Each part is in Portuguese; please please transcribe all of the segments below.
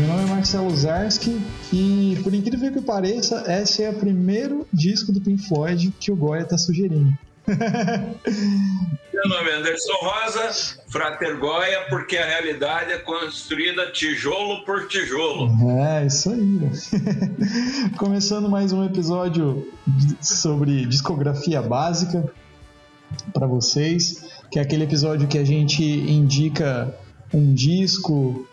meu nome é Marcelo Zarski e, por incrível que pareça, esse é o primeiro disco do Pink Floyd que o Goya tá sugerindo. Meu nome é Anderson Rosa, Frater Goya, porque a realidade é construída tijolo por tijolo. É, isso aí. Começando mais um episódio sobre discografia básica para vocês, que é aquele episódio que a gente indica um disco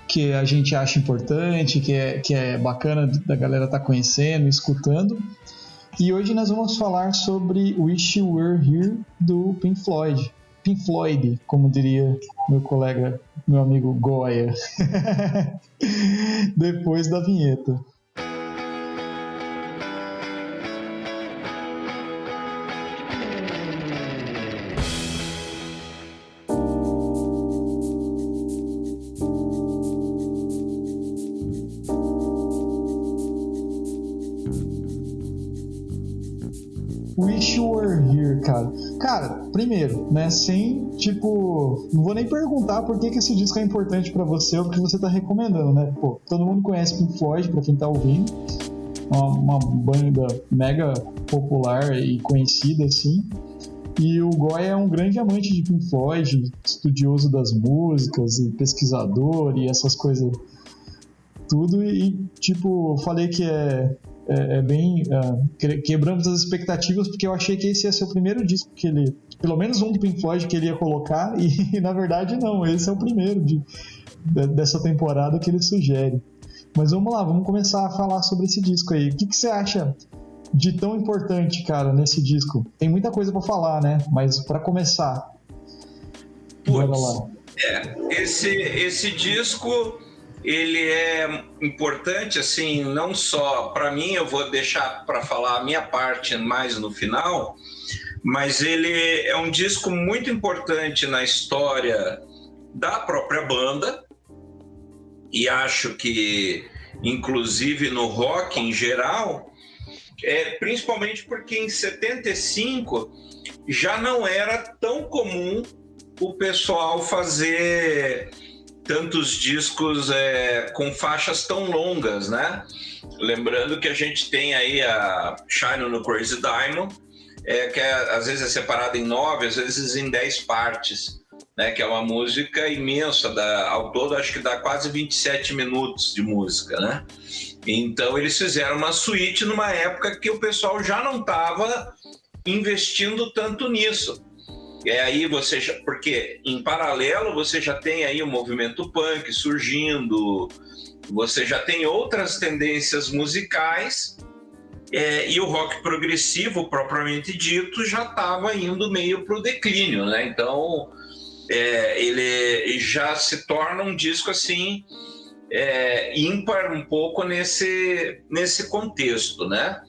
que a gente acha importante, que é bacana da galera estar conhecendo, escutando. E hoje nós vamos falar sobre Wish You Were Here do Pink Floyd. Pink Floyd, como diria meu colega, meu amigo Goya. Depois da vinheta. Wish You Were Here, cara. Cara, primeiro, né, sem, tipo... Não vou nem perguntar por que esse disco é importante pra você ou porque você tá recomendando, né? Pô, todo mundo conhece Pink Floyd, pra quem tá ouvindo. Uma banda mega popular e conhecida, assim. E o Goya é um grande amante de Pink Floyd, estudioso das músicas e pesquisador e essas coisas tudo. E, tipo, falei que é bem... quebramos as expectativas porque eu achei que esse ia ser o primeiro disco que ele... Pelo menos um do Pink Floyd que ele ia colocar e na verdade não, esse é o primeiro dessa temporada que ele sugere. Mas vamos lá, vamos começar a falar sobre esse disco aí. O que você acha de tão importante, cara, nesse disco? Tem muita coisa pra falar, né? Mas pra começar, bora lá. Esse disco... Ele é importante, assim, não só para mim, eu vou deixar para falar a minha parte mais no final, mas ele é um disco muito importante na história da própria banda e acho que, inclusive no rock em geral, principalmente porque em 75 já não era tão comum o pessoal fazer tantos discos com faixas tão longas, né? Lembrando que a gente tem aí a Shine on the Crazy Diamond, que às vezes é separada em 9, às vezes em 10 partes, né? Que é uma música imensa, ao todo acho que dá quase 27 minutos de música, né? Então eles fizeram uma suíte numa época que o pessoal já não estava investindo tanto nisso. Aí porque em paralelo você já tem aí o movimento punk surgindo, você já tem outras tendências musicais e o rock progressivo, propriamente dito, já estava indo meio para o declínio, né? Então ele já se torna um disco assim ímpar um pouco nesse contexto, né?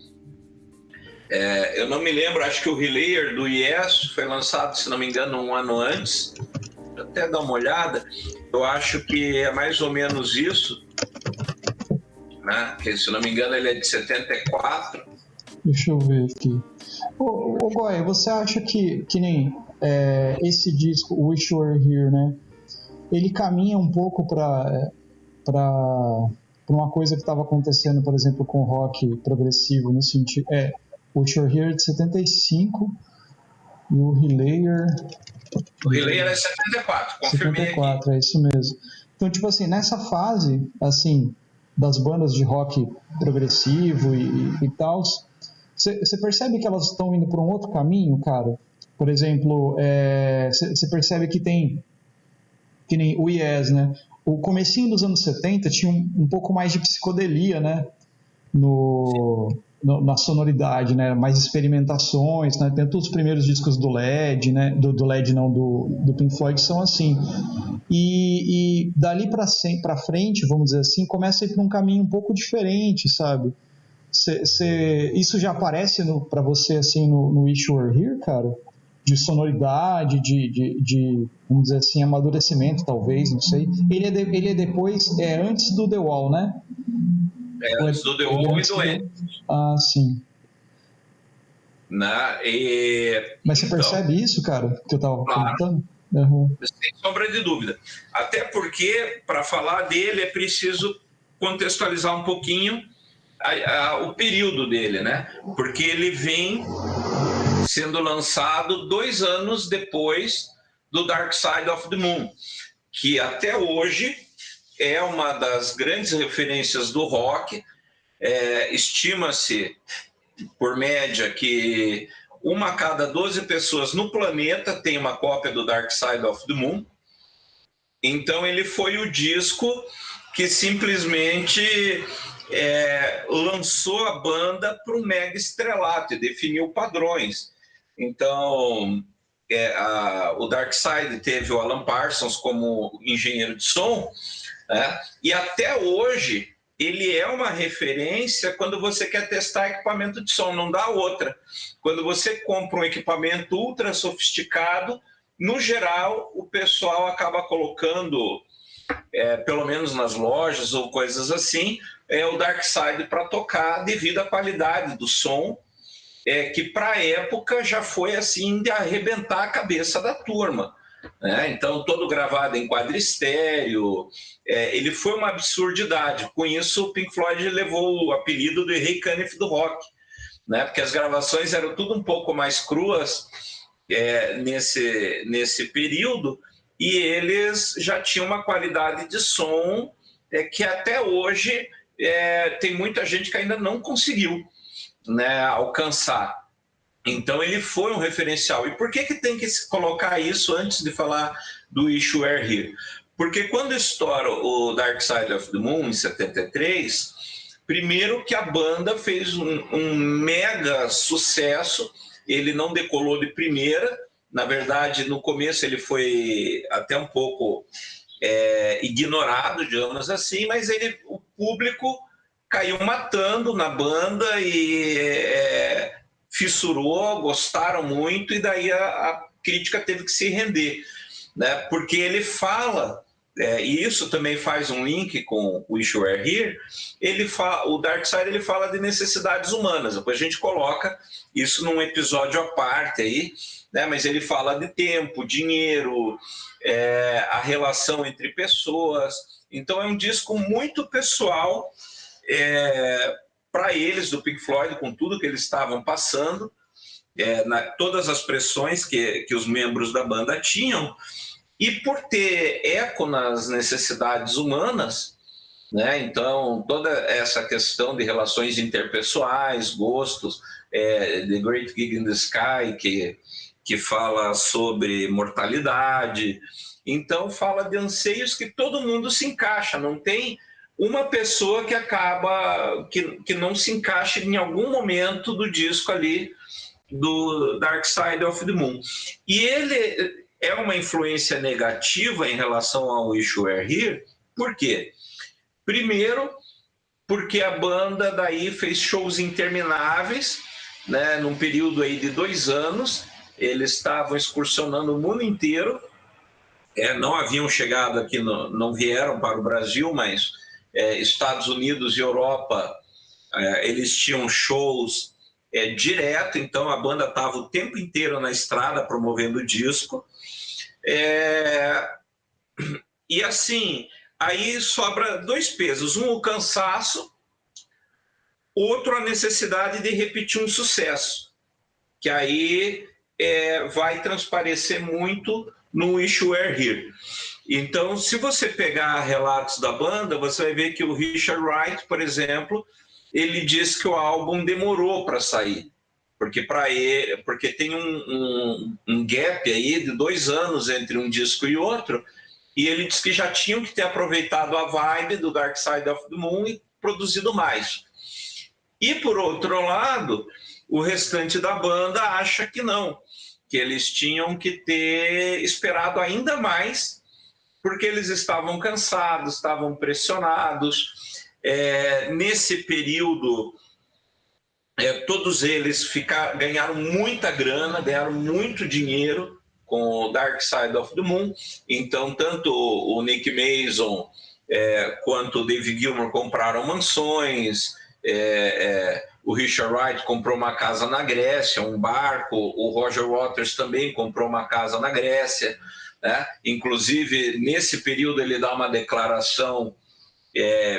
Eu não me lembro, acho que o Relayer do Yes foi lançado, se não me engano, um ano antes. Vou até dar uma olhada. Eu acho que é mais ou menos isso, né? Que, se não me engano, ele é de 74. Deixa eu ver aqui. Ô Goya, você acha que nem esse disco, Wish You Were Here, né? Ele caminha um pouco para uma coisa que estava acontecendo, por exemplo, com o rock progressivo, no sentido... Wish You Were Here de 75 e o Relayer... O Relayer é 74, confirmei 74, aqui. É isso mesmo. Então, tipo assim, nessa fase, assim, das bandas de rock progressivo e tal, você percebe que elas estão indo por um outro caminho, cara? Por exemplo, você percebe que tem... Que nem o Yes, né? O comecinho dos anos 70 tinha um pouco mais de psicodelia, né? Na sonoridade, né? Mais experimentações, né? Tanto os primeiros discos do LED, né? Do LED não, do Pink Floyd são assim. E dali pra frente, vamos dizer assim, começa a ir para um caminho um pouco diferente, sabe? Isso já aparece pra você assim no Wish You Were Here, cara? De sonoridade, de vamos dizer assim, amadurecimento, talvez, não sei. Ele é depois, antes do The Wall, né? Antes do The Wall e do End. Ah, sim. Mas você percebe isso, cara, que eu tava comentando? Sem sombra de dúvida. Até porque, para falar dele, é preciso contextualizar um pouquinho o período dele, né? Porque ele vem sendo lançado 2 anos depois do Dark Side of the Moon, que até hoje é uma das grandes referências do rock. Estima-se, por média, que 1 a cada 12 pessoas no planeta tem uma cópia do Dark Side of the Moon. Então ele foi o disco que simplesmente lançou a banda para um mega estrelato e definiu padrões. Então, o Dark Side teve o Alan Parsons como engenheiro de som, né? E até hoje ele é uma referência quando você quer testar equipamento de som, não dá outra. Quando você compra um equipamento ultra sofisticado, no geral, o pessoal acaba colocando, pelo menos nas lojas ou coisas assim, o Dark Side para tocar devido à qualidade do som, que para a época já foi assim de arrebentar a cabeça da turma, né? Então, todo gravado em quadristéreo, ele foi uma absurdidade. Com isso, o Pink Floyd levou o apelido de Ray Cunningham do rock, né? Porque as gravações eram tudo um pouco mais cruas nesse período, e eles já tinham uma qualidade de som que até hoje tem muita gente que ainda não conseguiu, né, alcançar. Então ele foi um referencial. E por que tem que se colocar isso antes de falar do Wish You Were Here? Porque quando estoura o Dark Side of the Moon, em 73, primeiro que a banda fez um mega sucesso. Ele não decolou de primeira. Na verdade, no começo ele foi até um pouco ignorado, digamos assim, mas o público caiu matando na banda e fissurou, gostaram muito, e daí a crítica teve que se render, né? Porque ele fala, e isso também faz um link com o Wish You Were Here, o Dark Side ele fala de necessidades humanas, depois a gente coloca isso num episódio à parte aí, né? Mas ele fala de tempo, dinheiro, a relação entre pessoas. Então é um disco muito pessoal, para eles, do Pink Floyd, com tudo que eles estavam passando, todas as pressões que os membros da banda tinham, e por ter eco nas necessidades humanas, né? Então toda essa questão de relações interpessoais, gostos, The Great Gig in the Sky, que fala sobre mortalidade, então fala de anseios que todo mundo se encaixa, não tem uma pessoa que acaba, que não se encaixa em algum momento do disco ali do Dark Side of the Moon. E ele é uma influência negativa em relação ao Wish You Were Here. Por quê? Primeiro, porque a banda daí fez shows intermináveis, né, num período aí de 2 anos. Eles estavam excursionando o mundo inteiro, não haviam chegado aqui, não vieram para o Brasil, mas Estados Unidos e Europa, eles tinham shows direto, então a banda estava o tempo inteiro na estrada promovendo o disco. E assim, aí sobra 2 pesos, um o cansaço, outro a necessidade de repetir um sucesso, que aí vai transparecer muito no Wish You Were Here. Então, se você pegar relatos da banda, você vai ver que o Richard Wright, por exemplo, ele diz que o álbum demorou para sair, porque tem um gap aí de 2 anos entre um disco e outro, e ele diz que já tinham que ter aproveitado a vibe do Dark Side of the Moon e produzido mais. E, por outro lado, o restante da banda acha que não, que eles tinham que ter esperado ainda mais, porque eles estavam cansados, estavam pressionados. Nesse período, todos eles ganharam muita grana, ganharam muito dinheiro com o Dark Side of the Moon. Então, tanto o Nick Mason quanto o David Gilmour compraram mansões, o Richard Wright comprou uma casa na Grécia, um barco, o Roger Waters também comprou uma casa na Grécia, né? Inclusive, nesse período, ele dá uma declaração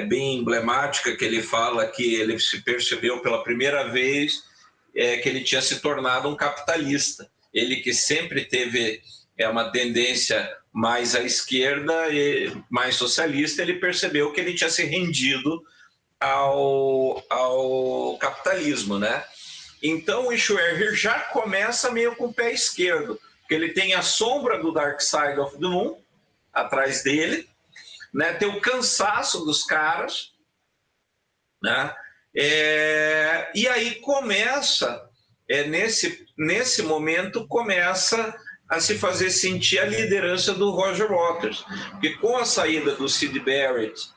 bem emblemática, que ele fala que ele se percebeu pela primeira vez que ele tinha se tornado um capitalista. Ele que sempre teve uma tendência mais à esquerda e mais socialista, ele percebeu que ele tinha se rendido ao capitalismo, né? Então o Ishwar já começa meio com o pé esquerdo, porque ele tem a sombra do Dark Side of the Moon atrás dele, né? Tem o cansaço dos caras, né? E aí começa, nesse momento, começa a se fazer sentir a liderança do Roger Waters, porque com a saída do Syd Barrett,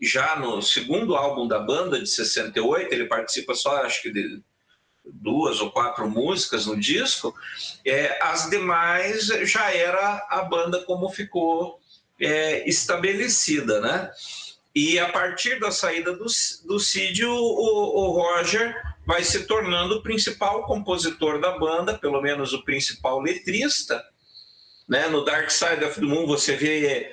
já no segundo álbum da banda, de 68, ele participa só, acho que de 2 ou 4 músicas no disco, as demais já era a banda como ficou estabelecida, né? E a partir da saída do Syd, o Roger vai se tornando o principal compositor da banda, pelo menos o principal letrista, né? No Dark Side of the Moon você vê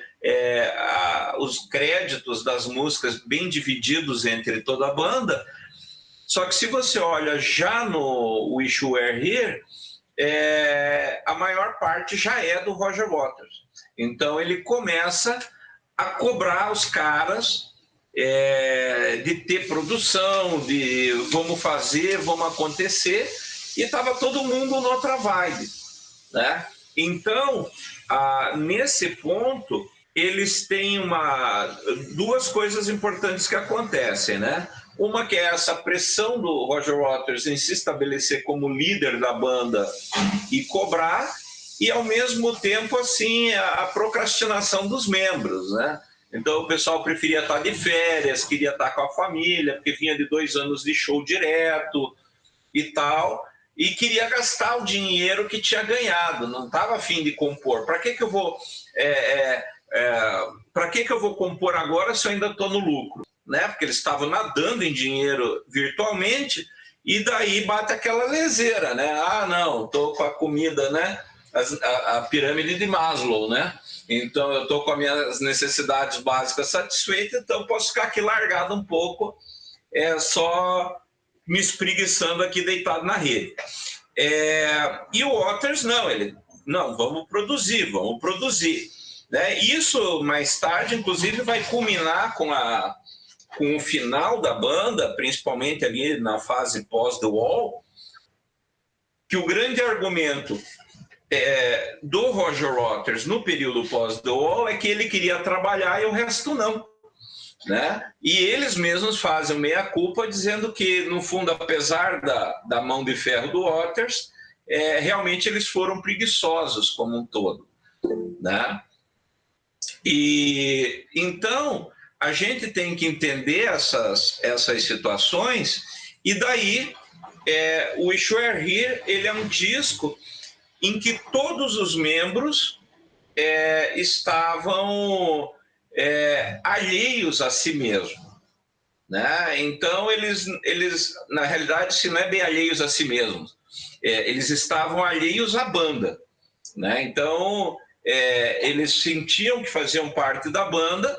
os créditos das músicas bem divididos entre toda a banda, só que se você olha já no Wish You Were Here, a maior parte já é do Roger Waters. Então ele começa a cobrar os caras de ter produção, de vamos fazer, vamos acontecer, e estava todo mundo noutra vibe, né? Então, nesse ponto, eles têm duas coisas importantes que acontecem, né? Uma que é essa pressão do Roger Waters em se estabelecer como líder da banda e cobrar, e ao mesmo tempo assim a procrastinação dos membros, né? Então o pessoal preferia estar de férias, queria estar com a família, porque vinha de 2 anos de show direto e tal, e queria gastar o dinheiro que tinha ganhado, não estava a fim de compor. Para que eu vou compor agora se eu ainda estou no lucro, né? Porque eles estavam nadando em dinheiro virtualmente, e daí bate aquela leseira, né? Não, estou com a comida, né? A pirâmide de Maslow, né? Então eu estou com as minhas necessidades básicas satisfeitas, então posso ficar aqui largado um pouco, só me espreguiçando aqui deitado na rede. E o Waters não, vamos produzir, né? Isso mais tarde, inclusive, vai culminar com o final da banda, principalmente ali na fase pós-The Wall, que o grande argumento do Roger Waters no período pós-The Wall é que ele queria trabalhar e o resto não, né? E eles mesmos fazem meia-culpa dizendo que, no fundo, apesar da mão de ferro do Waters, realmente eles foram preguiçosos como um todo, né? E então a gente tem que entender essas situações, e daí o Wish You Were Here, ele é um disco em que todos os membros estavam alheios a si mesmo, né? Então eles na realidade, se não é bem alheios a si mesmos, eles estavam alheios à banda, né? Então eles sentiam que faziam parte da banda,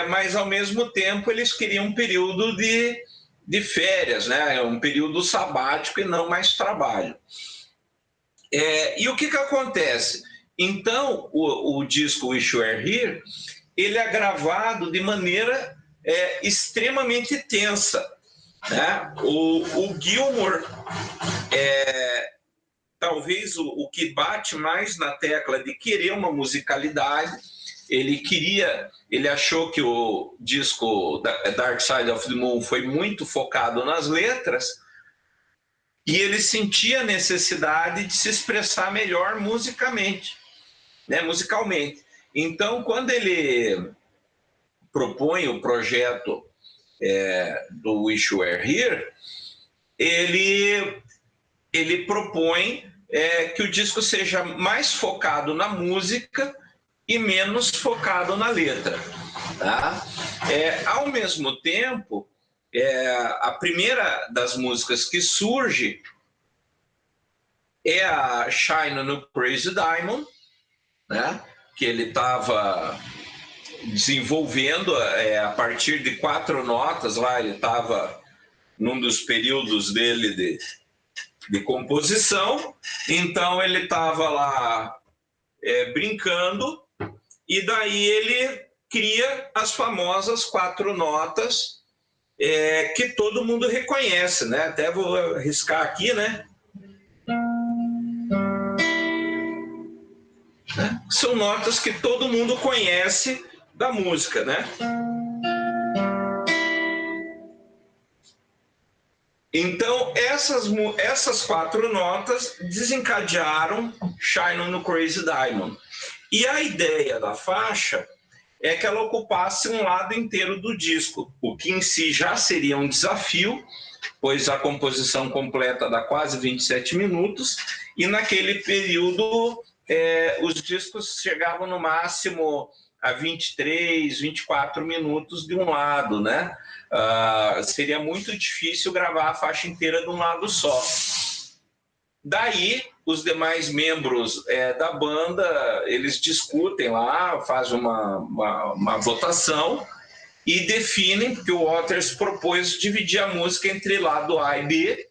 mas ao mesmo tempo eles queriam um período de férias, né? Um período sabático e não mais trabalho. E o que acontece? Então, o disco Wish You Were Here, ele é gravado de maneira extremamente tensa, né? O Gilmour, talvez o que bate mais na tecla de querer uma musicalidade, ele achou que o disco Dark Side of the Moon foi muito focado nas letras, e ele sentia a necessidade de se expressar melhor musicalmente, né? Então, quando ele propõe o projeto do Wish You Were Here, ele propõe que o disco seja mais focado na música e menos focado na letra, tá? Ao mesmo tempo, a primeira das músicas que surge é a Shine on a Crazy Diamond, né? Que ele estava desenvolvendo a partir de 4 notas. Lá ele estava num dos períodos dele de composição, então ele estava lá brincando, e daí ele cria as famosas 4 notas que todo mundo reconhece, né? Até vou arriscar aqui, né? São notas que todo mundo conhece da música, né? Então, essas 4 notas desencadearam Shine on a Crazy Diamond. E a ideia da faixa é que ela ocupasse um lado inteiro do disco, o que em si já seria um desafio, pois a composição completa dá quase 27 minutos, e naquele período os discos chegavam no máximo a 23, 24 minutos de um lado, né? Seria muito difícil gravar a faixa inteira de um lado só. Daí, os demais membros da banda, eles discutem lá, fazem uma votação e definem, porque o Waters propôs dividir a música entre lado A e B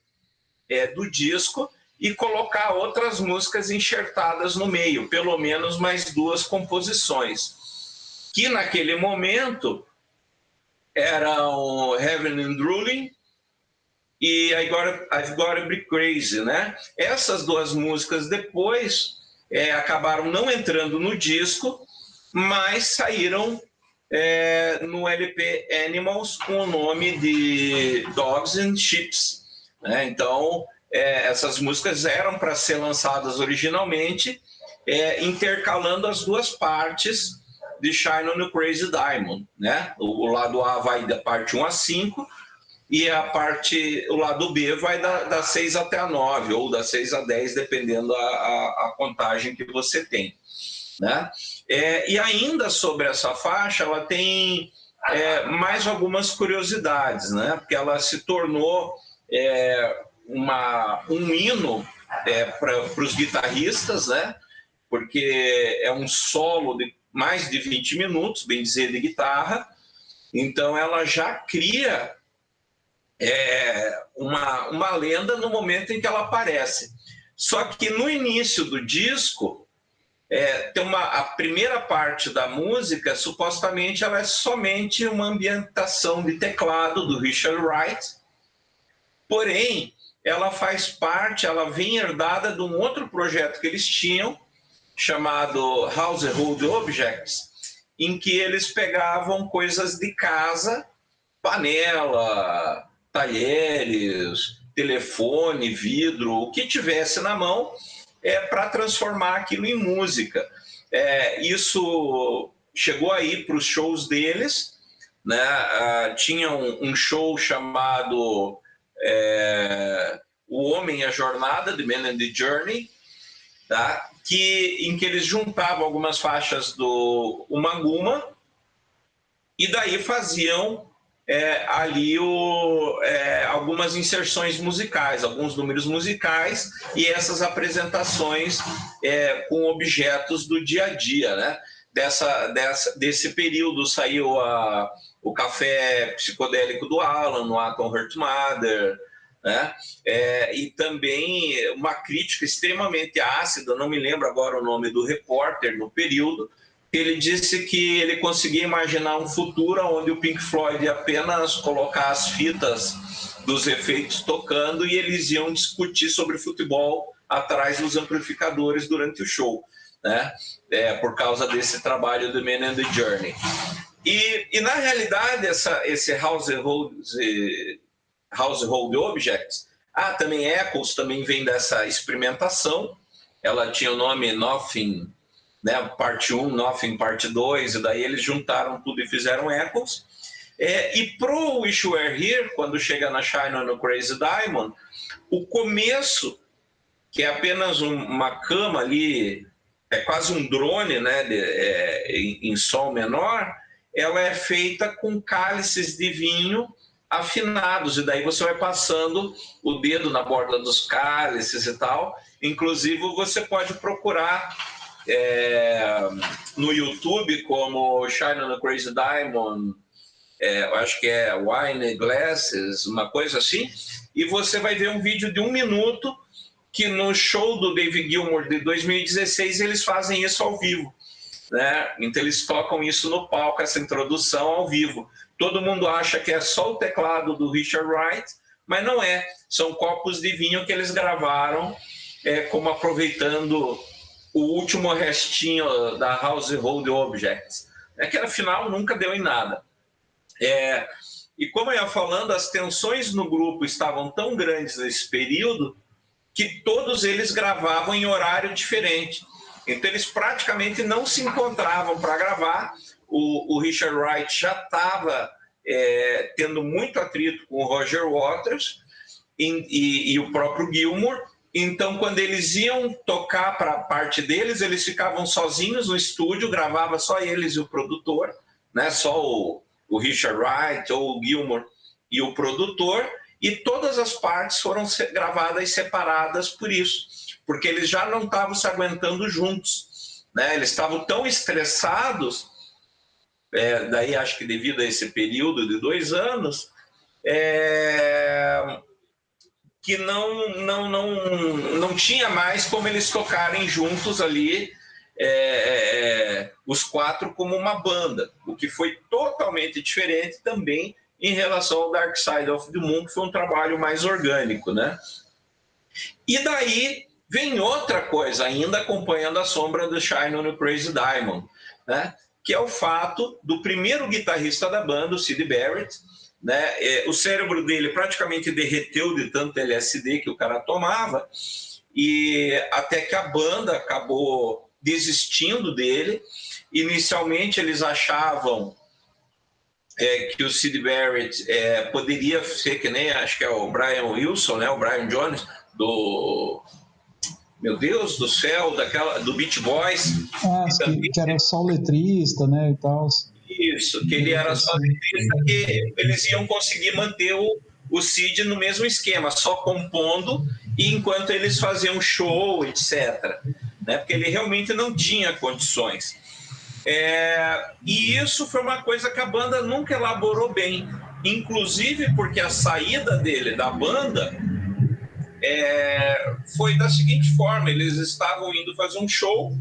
do disco e colocar outras músicas enxertadas no meio, pelo menos mais 2 composições, que naquele momento eram Heaven and Drooling e I've Gotta Be Crazy, né? Essas 2 músicas depois acabaram não entrando no disco, mas saíram no LP Animals com o nome de Dogs and Ships, né? Então, essas músicas eram para ser lançadas originalmente, intercalando as 2 partes de Shine on a Crazy Diamond, né? O lado A vai da parte 1 a 5 e o lado B vai da 6 até a 9 ou da 6 a 10, dependendo a contagem que você tem, né? E ainda sobre essa faixa, ela tem mais algumas curiosidades, né? Porque ela se tornou um hino para os guitarristas, né? Porque é um solo de mais de 20 minutos, bem dizer, de guitarra. Então ela já cria uma lenda no momento em que ela aparece. Só que no início do disco, tem a primeira parte da música, supostamente ela é somente uma ambientação de teclado do Richard Wright, porém ela faz parte, ela vem herdada de um outro projeto que eles tinham, chamado Household Objects, em que eles pegavam coisas de casa, panela, talheres, telefone, vidro, o que tivesse na mão, para transformar aquilo em música. Isso chegou aí para os shows deles, né? Tinha um show chamado O Homem e a Jornada, The Man and the Journey, tá? Em que eles juntavam algumas faixas do Uma Guma e daí faziam ali algumas inserções musicais, alguns números musicais e essas apresentações com objetos do dia a dia, né? Desse período saiu o Café Psicodélico do Alan, no Atom Heart Mother, né? E também uma crítica extremamente ácida, não me lembro agora o nome do repórter no período, ele disse que ele conseguia imaginar um futuro onde o Pink Floyd ia apenas colocar as fitas dos efeitos tocando e eles iam discutir sobre futebol atrás dos amplificadores durante o show, né? Por causa desse trabalho do Man and the Journey. E na realidade, esse Household Objects, também Echoes também vem dessa experimentação. Ela tinha o nome Nothing, né, parte 1, Nothing, parte 2, e daí eles juntaram tudo e fizeram Echoes. E pro Wish You Were Here, quando chega na Shine on a Crazy Diamond, o começo, que é apenas uma cama ali, é quase um drone, né, em sol menor, ela é feita com cálices de vinho afinados, e daí você vai passando o dedo na borda dos cálices e tal. Inclusive, você pode procurar no YouTube, como Shine on a Crazy Diamond, eu acho que é Wine Glasses, uma coisa assim, e você vai ver um vídeo de 1 minuto que no show do David Gilmour de 2016 eles fazem isso ao vivo, né? Então eles tocam isso no palco, essa introdução ao vivo. Todo mundo acha que é só o teclado do Richard Wright, mas não é. São copos de vinho que eles gravaram, como aproveitando o último restinho da Household Objects, que afinal nunca deu em nada. E como eu ia falando, as tensões no grupo estavam tão grandes nesse período que todos eles gravavam em horário diferente. Então eles praticamente não se encontravam para gravar. O Richard Wright já estava tendo muito atrito com o Roger Waters e o próprio Gilmour. Então, quando eles iam tocar para a parte deles, eles ficavam sozinhos no estúdio, gravava só eles e o produtor, né? Só o Richard Wright ou o Gilmour e o produtor, e todas as partes foram gravadas separadas por isso, porque eles já não estavam se aguentando juntos, né? Eles estavam tão estressados, daí acho que devido a esse período de 2 anos, que não tinha mais como eles tocarem juntos ali, os 4 como uma banda, o que foi totalmente diferente também em relação ao Dark Side of the Moon, que foi um trabalho mais orgânico, né? E daí vem outra coisa, ainda acompanhando a sombra do Shine on a Crazy Diamond, né? Que é o fato do primeiro guitarrista da banda, o Syd Barrett, né? O cérebro dele praticamente derreteu de tanto LSD que o cara tomava, e até que a banda acabou desistindo dele. Inicialmente eles achavam que o Syd Barrett poderia ser que nem, acho que é o Brian Wilson, né? O Brian Jones, meu Deus do céu, do Beach Boys. Que era só o letrista, né, e tal. Isso, que ele era só letrista, que eles iam conseguir manter o Syd no mesmo esquema, só compondo, e enquanto eles faziam show, etc. Né? Porque ele realmente não tinha condições. E isso foi uma coisa que a banda nunca elaborou bem, inclusive porque a saída dele da banda foi da seguinte forma: eles estavam indo fazer um show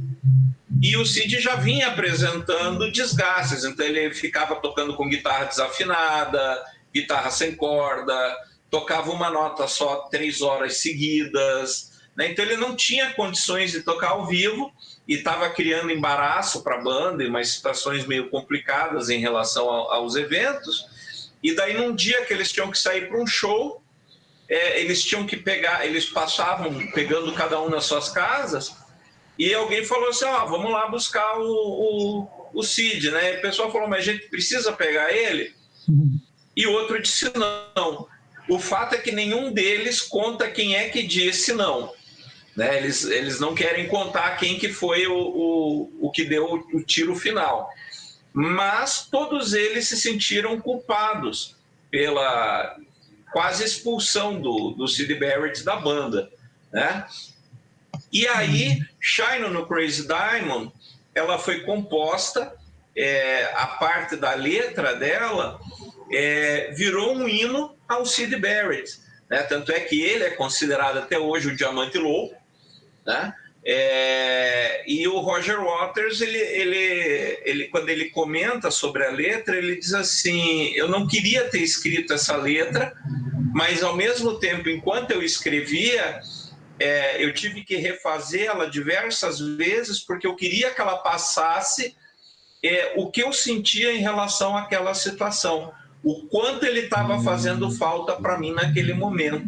e o Syd já vinha apresentando desgastes, então ele ficava tocando com guitarra desafinada, guitarra sem corda, tocava uma nota só 3 horas seguidas, né? Então ele não tinha condições de tocar ao vivo e estava criando embaraço para a banda e umas situações meio complicadas em relação aos eventos. E daí num dia que eles tinham que sair para um show, eles tinham que eles passavam pegando cada um nas suas casas, e alguém falou assim: vamos lá buscar o Syd, né? E o pessoal falou: mas a gente precisa pegar ele? E o outro disse não. O fato é que nenhum deles conta quem é que disse não, né? Eles não querem contar quem que foi o que deu o tiro final. Mas todos eles se sentiram culpados pela quase expulsão do Syd Barrett da banda, né? E aí, Shine on a Crazy Diamond, ela foi composta, a parte da letra dela virou um hino ao Syd Barrett, né? Tanto é que ele é considerado até hoje o Diamante Louco, né? E o Roger Waters, ele, quando ele comenta sobre a letra, ele diz assim: eu não queria ter escrito essa letra, mas ao mesmo tempo, enquanto eu escrevia, eu tive que refazê-la diversas vezes, porque eu queria que ela passasse o que eu sentia em relação àquela situação, o quanto ele estava fazendo falta para mim naquele momento,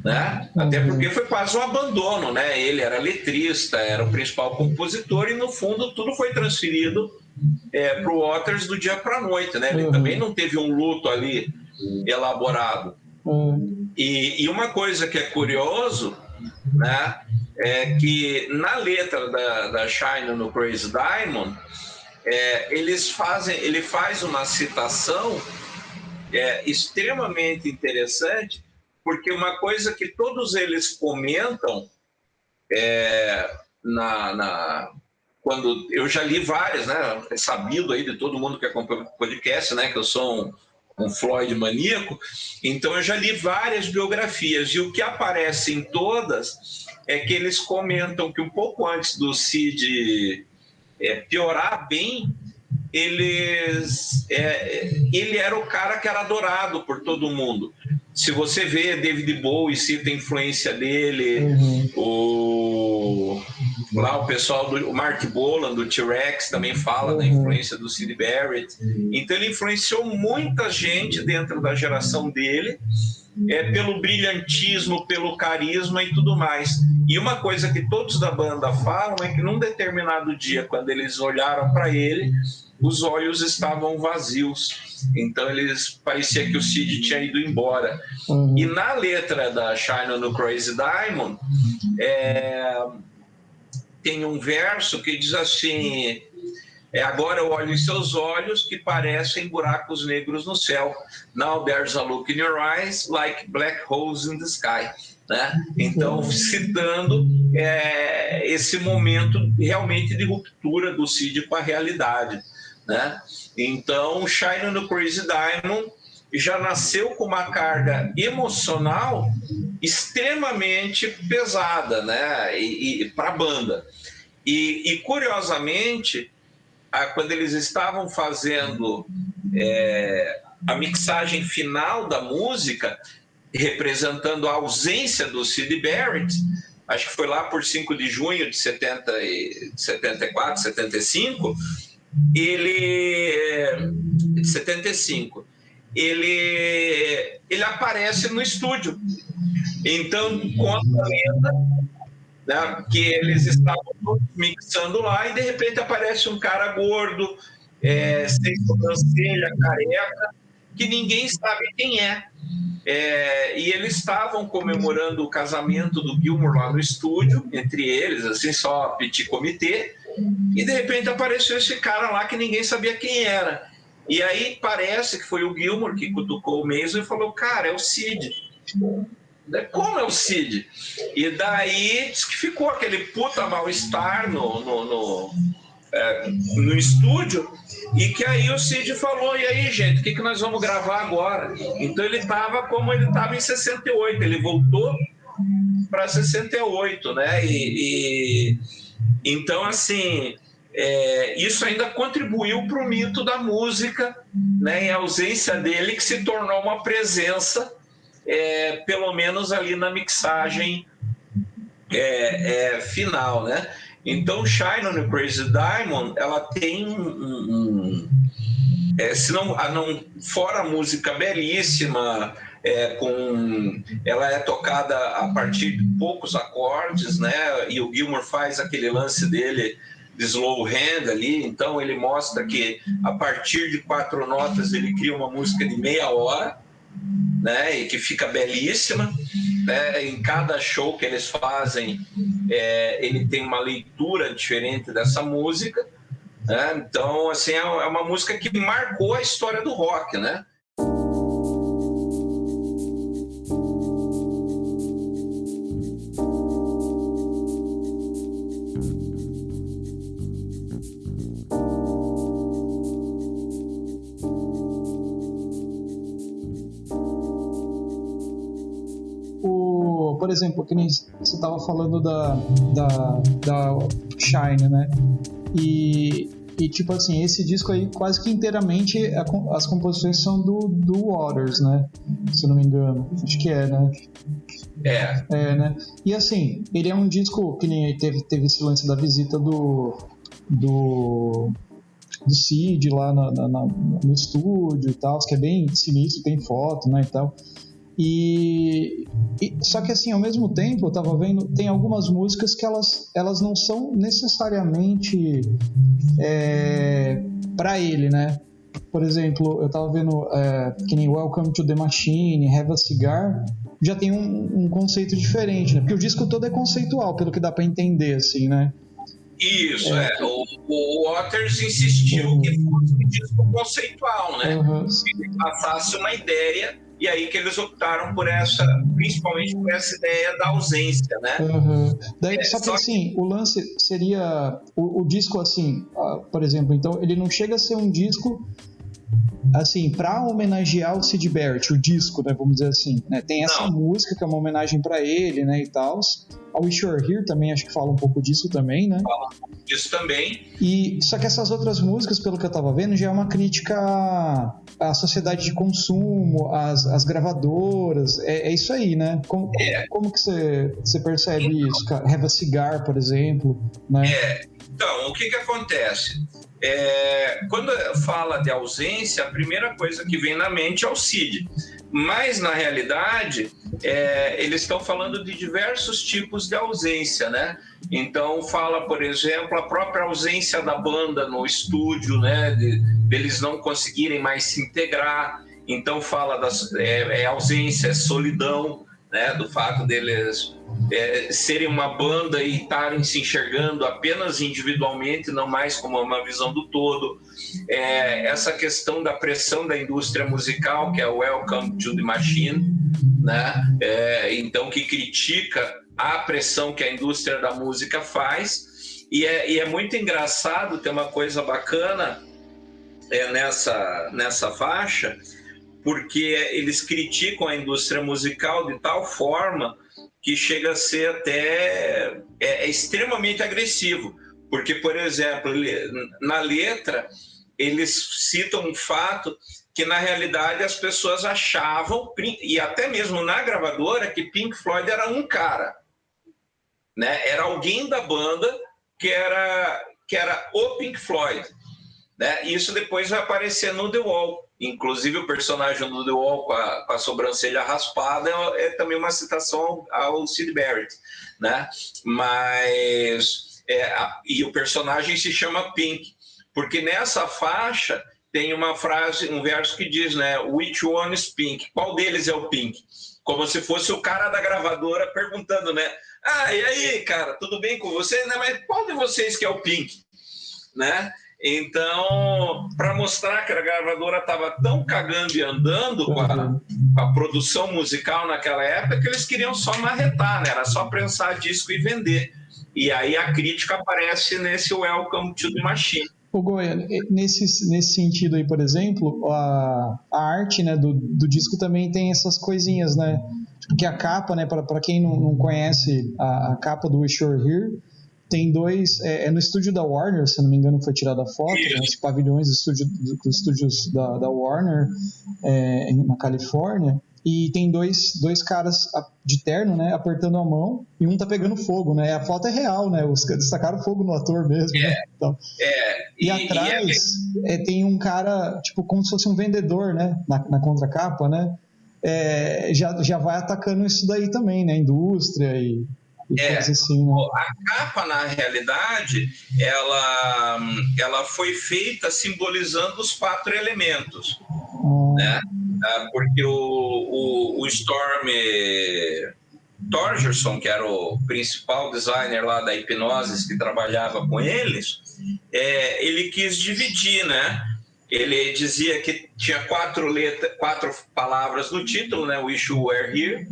né? Até porque foi quase um abandono, né? Ele era letrista, era o principal compositor, e no fundo tudo foi transferido para o Waters do dia para a noite, né? Ele também não teve um luto ali elaborado. E uma coisa que é curioso, né, que na letra da Shine on a Crazy Diamond, ele faz uma citação extremamente interessante, porque uma coisa que todos eles comentam quando eu já li várias, né? É sabido aí de todo mundo que acompanha o podcast, né? Que eu sou um Floyd maníaco, então eu já li várias biografias, e o que aparece em todas é que eles comentam que um pouco antes do Sid piorar bem, ele era o cara que era adorado por todo mundo. Se você vê David Bowie, cita a influência dele, o pessoal do Mark Bolan, do T-Rex, também fala da influência do Syd Barrett. Então ele influenciou muita gente dentro da geração dele, pelo brilhantismo, pelo carisma e tudo mais. E uma coisa que todos da banda falam é que num determinado dia, quando eles olharam para ele, os olhos estavam vazios. Então parecia que o Sid tinha ido embora. E na letra da Shine on the Crazy Diamond, tem um verso que diz assim: agora eu olho em seus olhos que parecem buracos negros no céu. Now there's a look in your eyes like black holes in the sky. Né? Então, citando esse momento realmente de ruptura do Sid com a realidade. Né? Então, Shine on the Crazy Diamond já nasceu com uma carga emocional extremamente pesada, né? Para a banda. E curiosamente, quando eles estavam fazendo a mixagem final da música, representando a ausência do Syd Barrett, acho que foi lá por 5 de junho de 74, 75, de 75, ele aparece no estúdio. Então, conta a lenda, né, que eles estavam mixando lá e de repente aparece um cara gordo, sem sobrancelha, careca, que ninguém sabe quem é. E eles estavam comemorando o casamento do Gilmour lá no estúdio, entre eles, assim, só petit comité, e de repente apareceu esse cara lá que ninguém sabia quem era. E aí parece que foi o Gilmour que cutucou o Mason e falou: cara, é o Sid. Como é o Sid? E daí diz que ficou aquele puta mal-estar no estúdio, e que aí o Sid falou: e aí, gente, o que nós vamos gravar agora? Então ele estava como ele estava em 68, ele voltou para 68, né? Então, assim, isso ainda contribuiu para o mito da música, né? Em ausência dele, que se tornou uma presença, pelo menos ali na mixagem final, né? Então, Shine on the Crazy Diamond, ela tem fora a música belíssima, ela é tocada a partir de poucos acordes, né? E o Gilmour faz aquele lance dele de slow hand ali, então ele mostra que a partir de 4 notas ele cria uma música de meia hora, né? E que fica belíssima, né? Em cada show que eles fazem, ele tem uma leitura diferente dessa música, né? Então, assim, é uma música que marcou a história do rock, né? Por exemplo, que nem você estava falando da Shine, né? E tipo assim, esse disco aí quase que inteiramente as composições são do Waters, né? Se eu não me engano. Acho que né? Né? E assim, ele é um disco que nem teve esse lance da visita do Sid lá no estúdio e tal, que é bem sinistro, tem foto, né, e tal. Só que assim, ao mesmo tempo, eu tava vendo, tem algumas músicas que elas não são necessariamente pra ele, né? Por exemplo, eu tava vendo que nem Welcome to the Machine, Have a Cigar, já tem um conceito diferente, né? Porque o disco todo é conceitual, pelo que dá pra entender, assim, né? Isso, o Waters insistiu que fosse um disco conceitual, né? Que ele passasse uma ideia e aí que eles optaram por principalmente por essa ideia da ausência, né? Uhum. Daí, só que assim, o lance seria o disco assim, por exemplo, então ele não chega a ser um disco assim, para homenagear o Syd Barrett, o disco, né, vamos dizer assim, né? Tem essa música que é uma homenagem para ele, né, e tal. A Wish You Were Here também, acho que fala um pouco disso também, né? Fala um pouco disso também. Só que essas outras músicas, pelo que eu tava vendo, já é uma crítica à sociedade de consumo, às gravadoras, é isso aí, né? Como que você percebe isso? Have a Cigar, por exemplo, né? Então, o que acontece? Quando fala de ausência, a primeira coisa que vem na mente é o Syd. Mas, na realidade, eles estão falando de diversos tipos de ausência, né? Então, fala, por exemplo, a própria ausência da banda no estúdio, né? Deles não conseguirem mais se integrar. Então, fala ausência, solidão, né? Do fato deles serem uma banda e estarem se enxergando apenas individualmente, não mais como uma visão do todo. Essa questão da pressão da indústria musical, que é o Welcome to the Machine, né? Então, que critica a pressão que a indústria da música faz. E é muito engraçado, tem uma coisa bacana nessa faixa, porque eles criticam a indústria musical de tal forma que chega a ser até extremamente agressivo. Porque, por exemplo, na letra, eles citam um fato que, na realidade, as pessoas achavam, e até mesmo na gravadora, que Pink Floyd era um cara, né? Era alguém da banda que era o Pink Floyd, né? Isso depois vai aparecer no The Wall. Inclusive, o personagem do The Wall com a sobrancelha raspada é também uma citação ao Syd Barrett, né? Mas e o personagem se chama Pink, porque nessa faixa tem uma frase, um verso que diz, né? Which one is Pink? Qual deles é o Pink? Como se fosse o cara da gravadora perguntando, né? E aí, cara, tudo bem com você? Né? Mas qual de vocês que é o Pink? Né? Então, para mostrar que a gravadora estava tão cagando e andando com a produção musical naquela época, que eles queriam só marretar, né? Era só prensar disco e vender. E aí a crítica aparece nesse Welcome to the Machine. Ô Goiânia, nesse sentido aí, por exemplo, a arte, né, do disco também tem essas coisinhas, né? Porque a capa, né, para quem não conhece a capa do Wish You Were Here, tem dois, no estúdio da Warner, se não me engano foi tirada a foto, né, os pavilhões dos estúdios da Warner na Califórnia, e tem dois caras de terno, né, apertando a mão, e um tá pegando fogo, né, a foto é real, né, os caras tacaram fogo no ator mesmo, né, então, e atrás tem um cara, tipo, como se fosse um vendedor, né, na contracapa, né, já vai atacando isso daí também, né, indústria e coisa assim, né? A capa, na realidade, ela foi feita simbolizando os 4 elementos, né? Porque o Storm Thorgerson, que era o principal designer lá da Hipgnosis, que trabalhava com eles, ele quis dividir, né? Ele dizia que tinha 4 palavras no título, né? Wish You Were Here.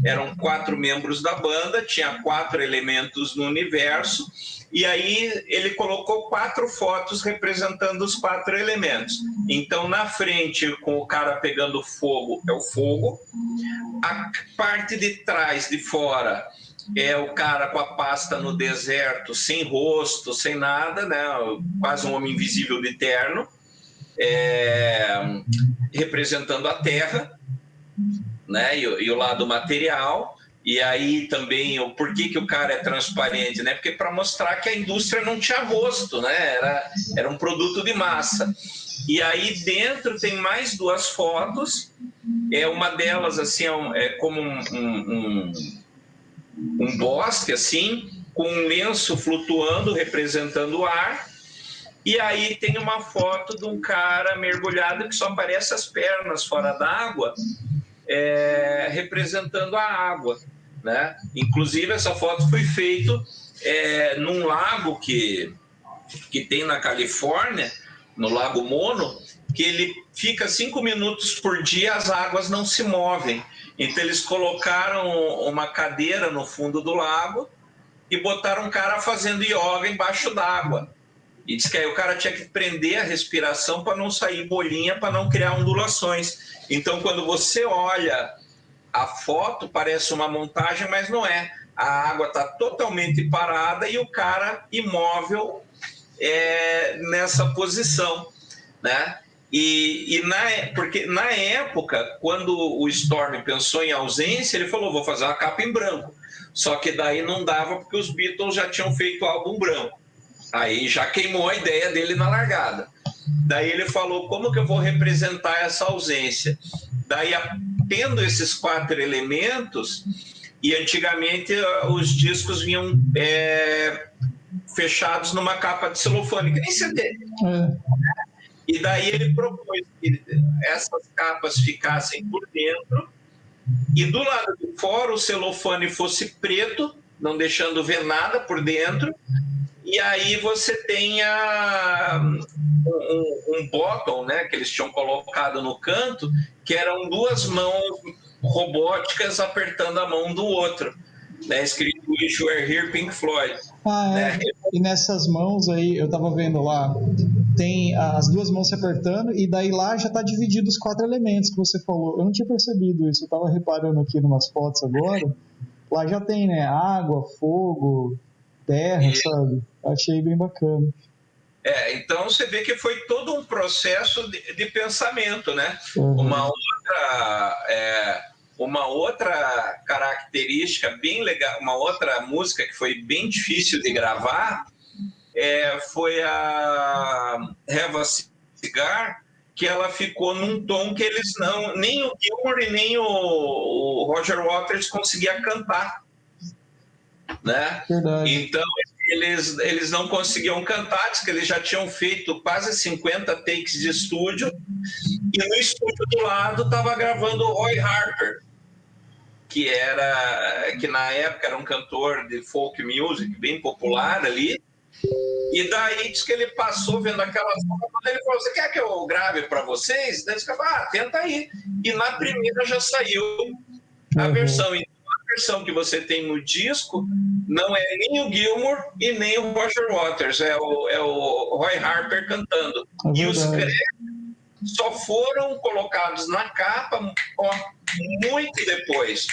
Eram 4 membros da banda, tinha 4 elementos no universo, e aí ele colocou 4 fotos representando os 4 elementos. Então, na frente, com o cara pegando fogo, é o fogo. A parte de trás, de fora, é o cara com a pasta no deserto, sem rosto, sem nada, né? Quase um homem invisível de terno, representando a Terra, né? E o lado material. E aí também o porquê que o cara é transparente, né? Porque para mostrar que a indústria não tinha rosto, né? Era um produto de massa. E aí dentro tem mais 2 fotos. Uma delas assim é como um bosque assim, com um lenço flutuando representando o ar. E aí tem uma foto de um cara mergulhado que só aparece as pernas fora d'água, representando a água, né? Inclusive essa foto foi feita num lago que tem na Califórnia, no Lago Mono, que ele fica 5 minutos por dia, as águas não se movem. Então eles colocaram uma cadeira no fundo do lago e botaram um cara fazendo yoga embaixo d'água. E diz que aí o cara tinha que prender a respiração para não sair bolinha, para não criar ondulações. Então, quando você olha a foto, parece uma montagem, mas não é. A água está totalmente parada e o cara imóvel nessa posição, né? Porque na época, quando o Storm pensou em ausência, ele falou, vou fazer uma capa em branco. Só que daí não dava porque os Beatles já tinham feito álbum branco. Aí já queimou a ideia dele na largada. Daí ele falou, como que eu vou representar essa ausência? Daí, tendo esses 4 elementos, e antigamente os discos vinham fechados numa capa de celofane, que nem CD. E daí ele propôs que essas capas ficassem por dentro e do lado de fora o celofane fosse preto, não deixando ver nada por dentro, e aí você tenha um bottom, né, que eles tinham colocado no canto, que eram 2 mãos robóticas apertando a mão do outro, né, escrito Wish You Were Here, Pink Floyd. Né? E nessas mãos aí, eu tava vendo lá, tem as 2 mãos se apertando, e daí lá já tá dividido os 4 elementos que você falou. Eu não tinha percebido isso, eu tava reparando aqui em umas fotos agora. Lá já tem, né, água, fogo, terra, sabe? Achei bem bacana. Então você vê que foi todo um processo de pensamento, né? Uma outra característica bem legal, uma outra música que foi bem difícil de gravar foi a Have a Cigar, que ela ficou num tom que eles não, nem o Gilmour e nem o Roger Waters conseguiam cantar, né? Verdade. Então eles não conseguiam cantar, diz que eles já tinham feito quase 50 takes de estúdio, e no estúdio do lado estava gravando o Roy Harper, que na época era um cantor de folk music bem popular ali. E daí diz que ele passou vendo aquelas fotos, ele falou, você quer que eu grave para vocês? Daí ele falou, tenta aí. E na primeira já saiu a versão. Então, a versão que você tem no disco não é nem o Gilmour e nem o Roger Waters, é o Roy Harper cantando. E os créditos só foram colocados na capa muito depois,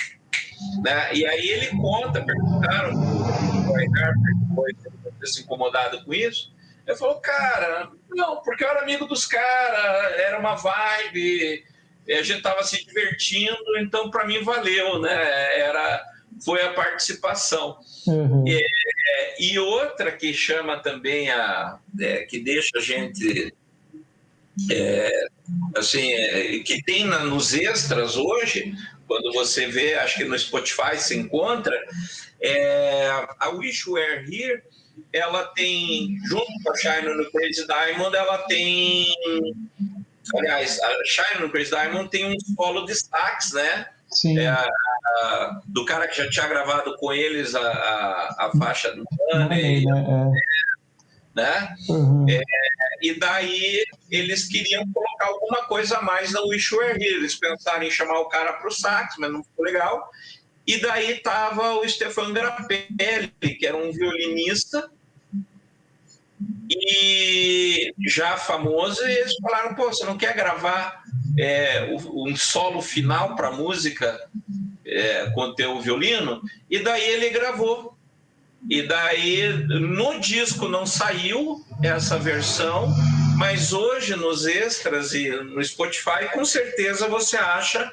né? E aí ele conta, perguntaram o Roy Harper depois de ter se incomodado com isso, ele falou, cara, não, porque eu era amigo dos caras, era uma vibe, a gente estava se divertindo, então para mim valeu, né? Foi a participação. E outra que chama também que deixa a gente que tem nos extras hoje, quando você vê, acho que no Spotify se encontra, a Wish You Were Here, ela tem, junto com a Shine on the Crazy Diamond, ela tem, aliás, a Shine on the Crazy Diamond tem um solo de sax, né? Sim. Do cara que já tinha gravado com eles a faixa do Money, né? E daí eles queriam colocar alguma coisa a mais na Wish You Were Here. Eles pensaram em chamar o cara para o sax, mas não ficou legal. E daí estava o Stefan Grappelli, que era um violinista e já famoso, e eles falaram, pô, você não quer gravar um solo final para a música com o teu violino? E daí ele gravou. E daí no disco não saiu essa versão, mas hoje nos extras e no Spotify com certeza você acha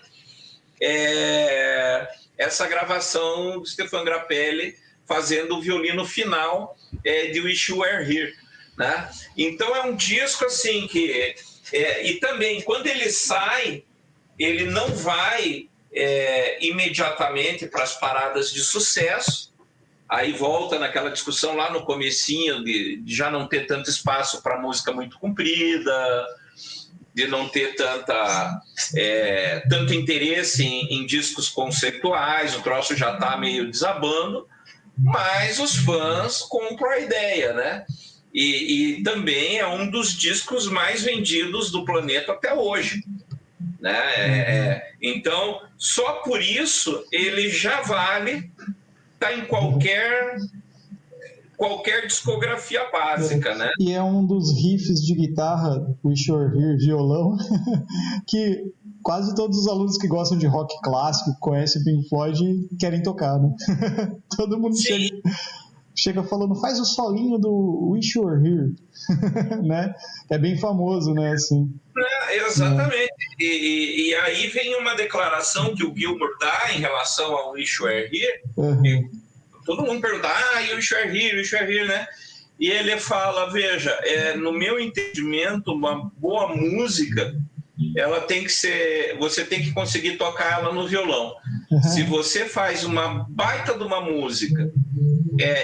essa gravação do Stefan Grappelli fazendo o violino final de Wish You Were Here, né? Então é um disco assim que e também quando ele sai, ele não vai imediatamente para as paradas de sucesso. Aí volta naquela discussão lá no comecinho de já não ter tanto espaço para música muito comprida, de não ter tanto interesse em discos conceituais, o troço já está meio desabando, mas os fãs compram a ideia, né? E também é um dos discos mais vendidos do planeta até hoje, né? Então, só por isso ele já vale estar em qualquer discografia básica, né? E é um dos riffs de guitarra, Wish You Were Here, violão, que quase todos os alunos que gostam de rock clássico, conhecem Pink Floyd e querem tocar, né? Todo mundo chega falando, faz o solinho do Wish You Were Here, né? É bem famoso, né? Assim. Exatamente. E aí vem uma declaração que o Gilmour dá em relação ao Wish You Were Here. Todo mundo pergunta, Wish You Were Here, Wish You Were Here, né? E ele fala, veja, no meu entendimento, uma boa música, ela tem que ser, você tem que conseguir tocar ela no violão. Se você faz uma baita de uma música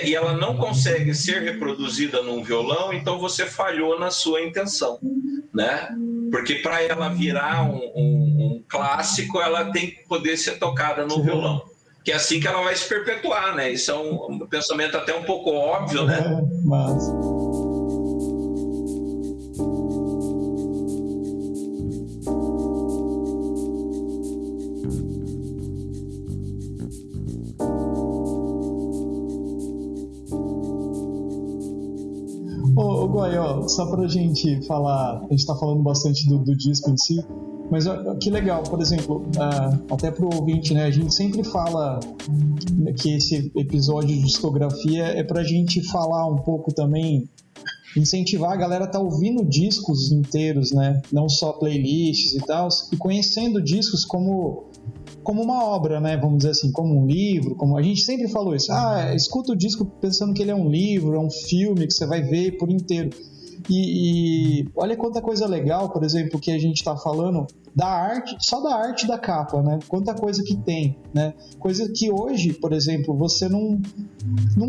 e ela não consegue ser reproduzida num violão, então você falhou na sua intenção, né? Porque para ela virar um clássico, ela tem que poder ser tocada no violão. Que é assim que ela vai se perpetuar, né? Isso é um pensamento até um pouco óbvio, né? Mas... Ô Goy, só pra gente falar, a gente tá falando bastante do disco em si, mas que legal, por exemplo, até pro ouvinte, né, a gente sempre fala que esse episódio de discografia é pra gente falar um pouco também, incentivar a galera a tá ouvindo discos inteiros, né, não só playlists e tal, e conhecendo discos como uma obra, né, vamos dizer assim, como um livro, como a gente sempre falou isso, escuta o disco pensando que ele é um livro, é um filme que você vai ver por inteiro. E olha quanta coisa legal, por exemplo, que a gente está falando da arte, só da arte da capa, né? Quanta coisa que tem, né? Coisa que hoje, por exemplo, você não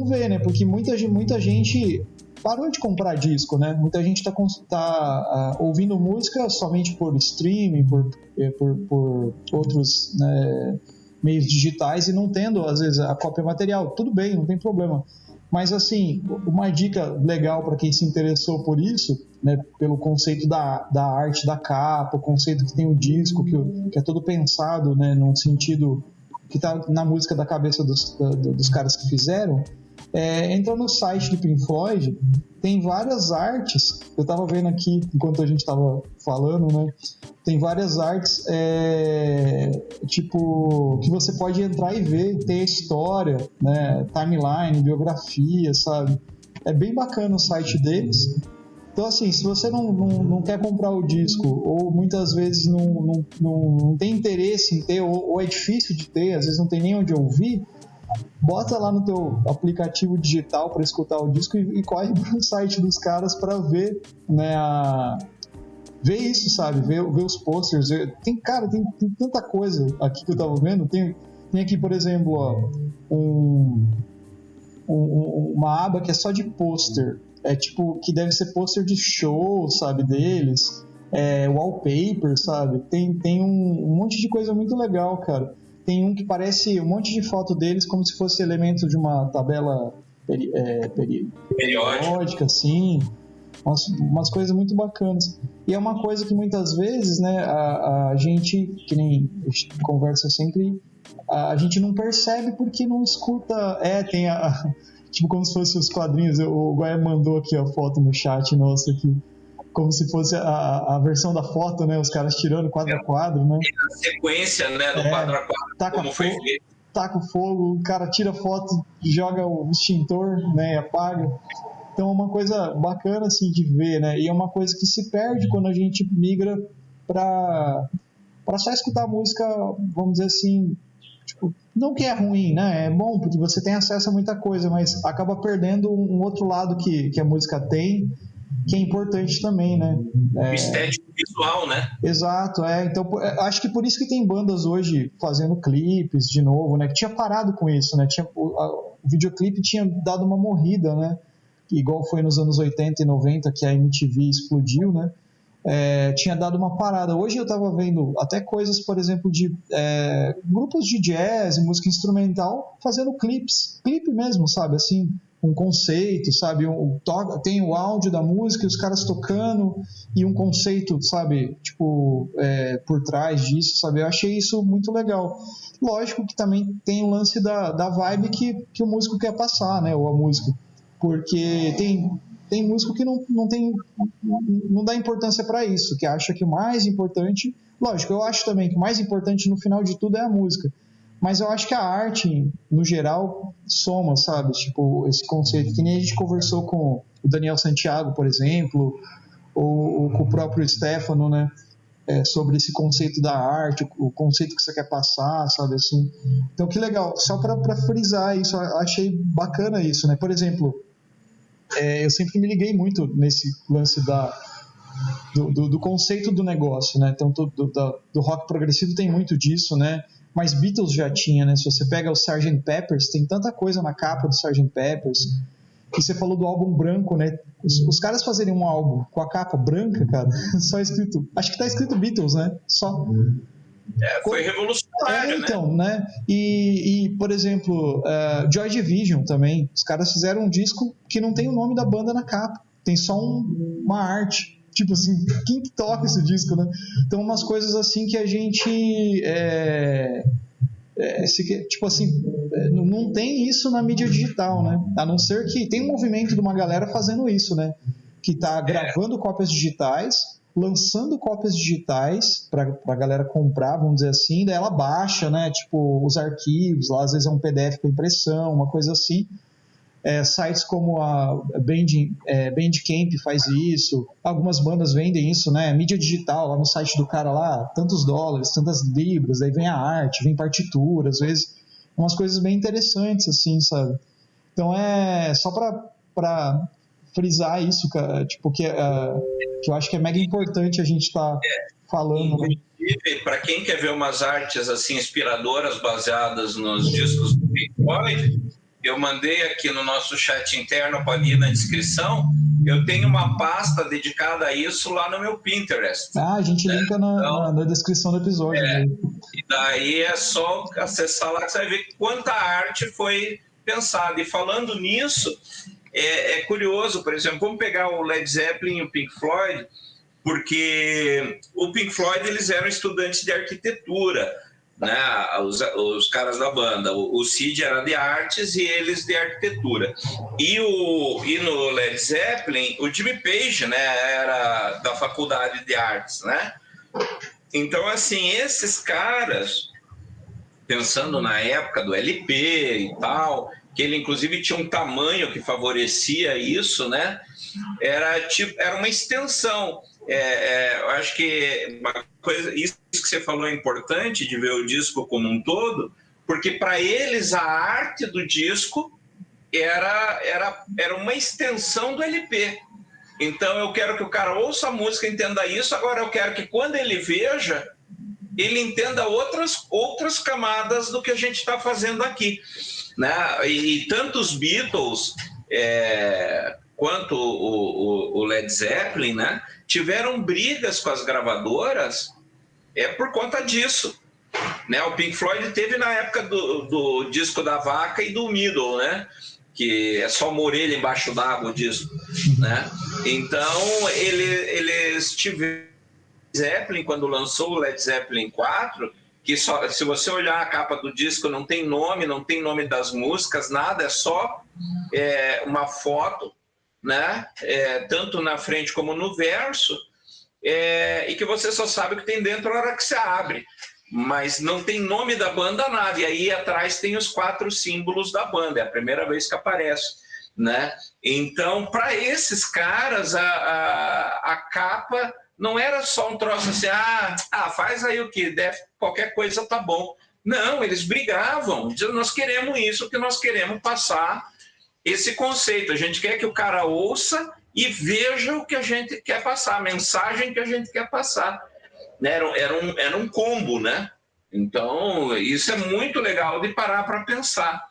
vê, né? Porque muita gente parou de comprar disco, né? Muita gente tá ouvindo música somente por streaming, por outros, né, meios digitais e não tendo, às vezes, a cópia material. Tudo bem, não tem problema. Mas, assim, uma dica legal para quem se interessou por isso, né, pelo conceito da arte da capa, o conceito que tem o disco, que é todo pensado, né, num sentido que está na música da cabeça dos caras que fizeram, entra no site do Pink Floyd, tem várias artes, eu estava vendo aqui, enquanto a gente estava falando, né, tem várias artes, tipo, que você pode entrar e ver, tem a história, né, timeline, biografia, sabe? É bem bacana o site deles. Então, assim, se você não quer comprar o disco, ou muitas vezes não tem interesse em ter, ou é difícil de ter, às vezes não tem nem onde ouvir, bota lá no teu aplicativo digital para escutar o disco e corre pro site dos caras para ver, né, ver isso, sabe? Ver os posters. Tem tanta coisa aqui que eu tava vendo. Tem aqui, por exemplo, uma aba que é só de pôster. Tipo, que deve ser pôster de show, sabe, deles. Wallpaper, sabe? Tem um monte de coisa muito legal, cara. Tem um que parece um monte de foto deles como se fosse elemento de uma tabela periódica, assim. Umas coisas muito bacanas. E é uma coisa que muitas vezes, né, a gente, que nem a gente conversa sempre, a gente não percebe porque não escuta. Tem tipo como se fosse os quadrinhos. O Goiás mandou aqui a foto no chat nosso aqui, como se fosse a versão da foto, né, os caras tirando quadro a quadro, né? A sequência, né, do quadro a quadro, como foi feito. Taca o fogo, o cara tira foto, joga o extintor, né, e apaga. Então é uma coisa bacana assim de ver, né? E é uma coisa que se perde quando a gente migra para só escutar música, vamos dizer assim, tipo, não que é ruim, né? É bom porque você tem acesso a muita coisa, mas acaba perdendo um outro lado que a música tem, que é importante também, né? O estético visual, né? Exato, Então, acho que por isso que tem bandas hoje fazendo clipes de novo, né? Que tinha parado com isso, né? O videoclipe tinha dado uma morrida, né? Igual foi nos anos 80 e 90 que a MTV explodiu, né? Tinha dado uma parada. Hoje eu tava vendo até coisas, por exemplo, de grupos de jazz e música instrumental fazendo clipe mesmo, sabe? Assim, um conceito, sabe? Tem o áudio da música, os caras tocando e um conceito, sabe? Tipo, por trás disso, sabe? Eu achei isso muito legal. Lógico que também tem o lance da vibe que o músico quer passar, né? Ou a música. Porque tem músico que não dá importância para isso, que acha que o mais importante... Lógico, eu acho também que o mais importante no final de tudo é a música. Mas eu acho que a arte, no geral, soma, sabe? Tipo, esse conceito, que nem a gente conversou com o Daniel Santiago, por exemplo, ou com o próprio Stefano, né? Sobre esse conceito da arte, o conceito que você quer passar, sabe? Assim. Então, que legal. Só para frisar isso, eu achei bacana isso, né? Por exemplo, eu sempre me liguei muito nesse lance do conceito do negócio, né? Então, do rock progressivo tem muito disso, né? Mas Beatles já tinha, né? Se você pega o Sgt. Peppers, tem tanta coisa na capa do Sgt. Peppers. E você falou do álbum branco, né? Os caras fazerem um álbum com a capa branca, cara, só escrito... Acho que tá escrito Beatles, né? Só. Foi revolucionário, então, né? E por exemplo, Joy Division também. Os caras fizeram um disco que não tem o nome da banda na capa. Tem só uma arte. Tipo assim, quem que toca esse disco, né? Então, umas coisas assim que a gente... tipo assim, não tem isso na mídia digital, né? A não ser que tem um movimento de uma galera fazendo isso, né? Que tá gravando cópias digitais, lançando cópias digitais pra galera comprar, vamos dizer assim, daí ela baixa, né? Tipo, os arquivos, lá às vezes é um PDF com impressão, uma coisa assim. Sites como a Bandcamp faz isso, algumas bandas vendem isso, né? Mídia digital, lá no site do cara lá, tantos dólares, tantas libras, aí vem a arte, vem partitura, às vezes umas coisas bem interessantes, assim, sabe? Então só pra frisar isso, cara, tipo, que eu acho que é mega importante a gente estar falando. Inclusive, para quem quer ver umas artes assim inspiradoras baseadas nos discos do Pink Floyd, eu mandei aqui no nosso chat interno, pode ir na descrição, eu tenho uma pasta dedicada a isso lá no meu Pinterest. A gente linka na descrição do episódio. Né? E daí é só acessar lá que você vai ver quanta arte foi pensada. E falando nisso, é curioso, por exemplo, vamos pegar o Led Zeppelin e o Pink Floyd, porque o Pink Floyd eles eram estudantes de arquitetura, né? Os caras da banda, o Sid era de artes e eles de arquitetura. E no Led Zeppelin, o Jimmy Page, né, era da faculdade de artes, né? Então, assim, esses caras, pensando na época do LP e tal, que ele inclusive tinha um tamanho que favorecia isso, né? Era uma extensão. Eu acho que uma coisa, isso que você falou é importante, de ver o disco como um todo, porque para eles a arte do disco era uma extensão do LP. Então eu quero que o cara ouça a música, entenda isso, agora eu quero que quando ele veja, ele entenda outras camadas do que a gente está fazendo aqui, né? E tanto os Beatles quanto o Led Zeppelin, né, tiveram brigas com as gravadoras por conta disso, né? O Pink Floyd teve na época do disco da Vaca e do Middle, né, que é só uma orelha embaixo d'água o disco, né? Então eles tiveram Zeppelin, quando lançou o Led Zeppelin 4, que só, se você olhar a capa do disco, não tem nome das músicas, nada, é só uma foto, né? Tanto na frente como no verso, e que você só sabe o que tem dentro na hora que você abre, mas não tem nome da banda, nada, e aí atrás tem os 4 símbolos da banda, é a primeira vez que aparece, né? Então, para esses caras, a capa não era só um troço assim, faz aí o que der, qualquer coisa tá bom. Não, eles brigavam, dizendo, nós queremos isso, que nós queremos passar esse conceito. A gente quer que o cara ouça e veja o que a gente quer passar, a mensagem que a gente quer passar. Era um combo, né? Então, isso é muito legal de parar para pensar,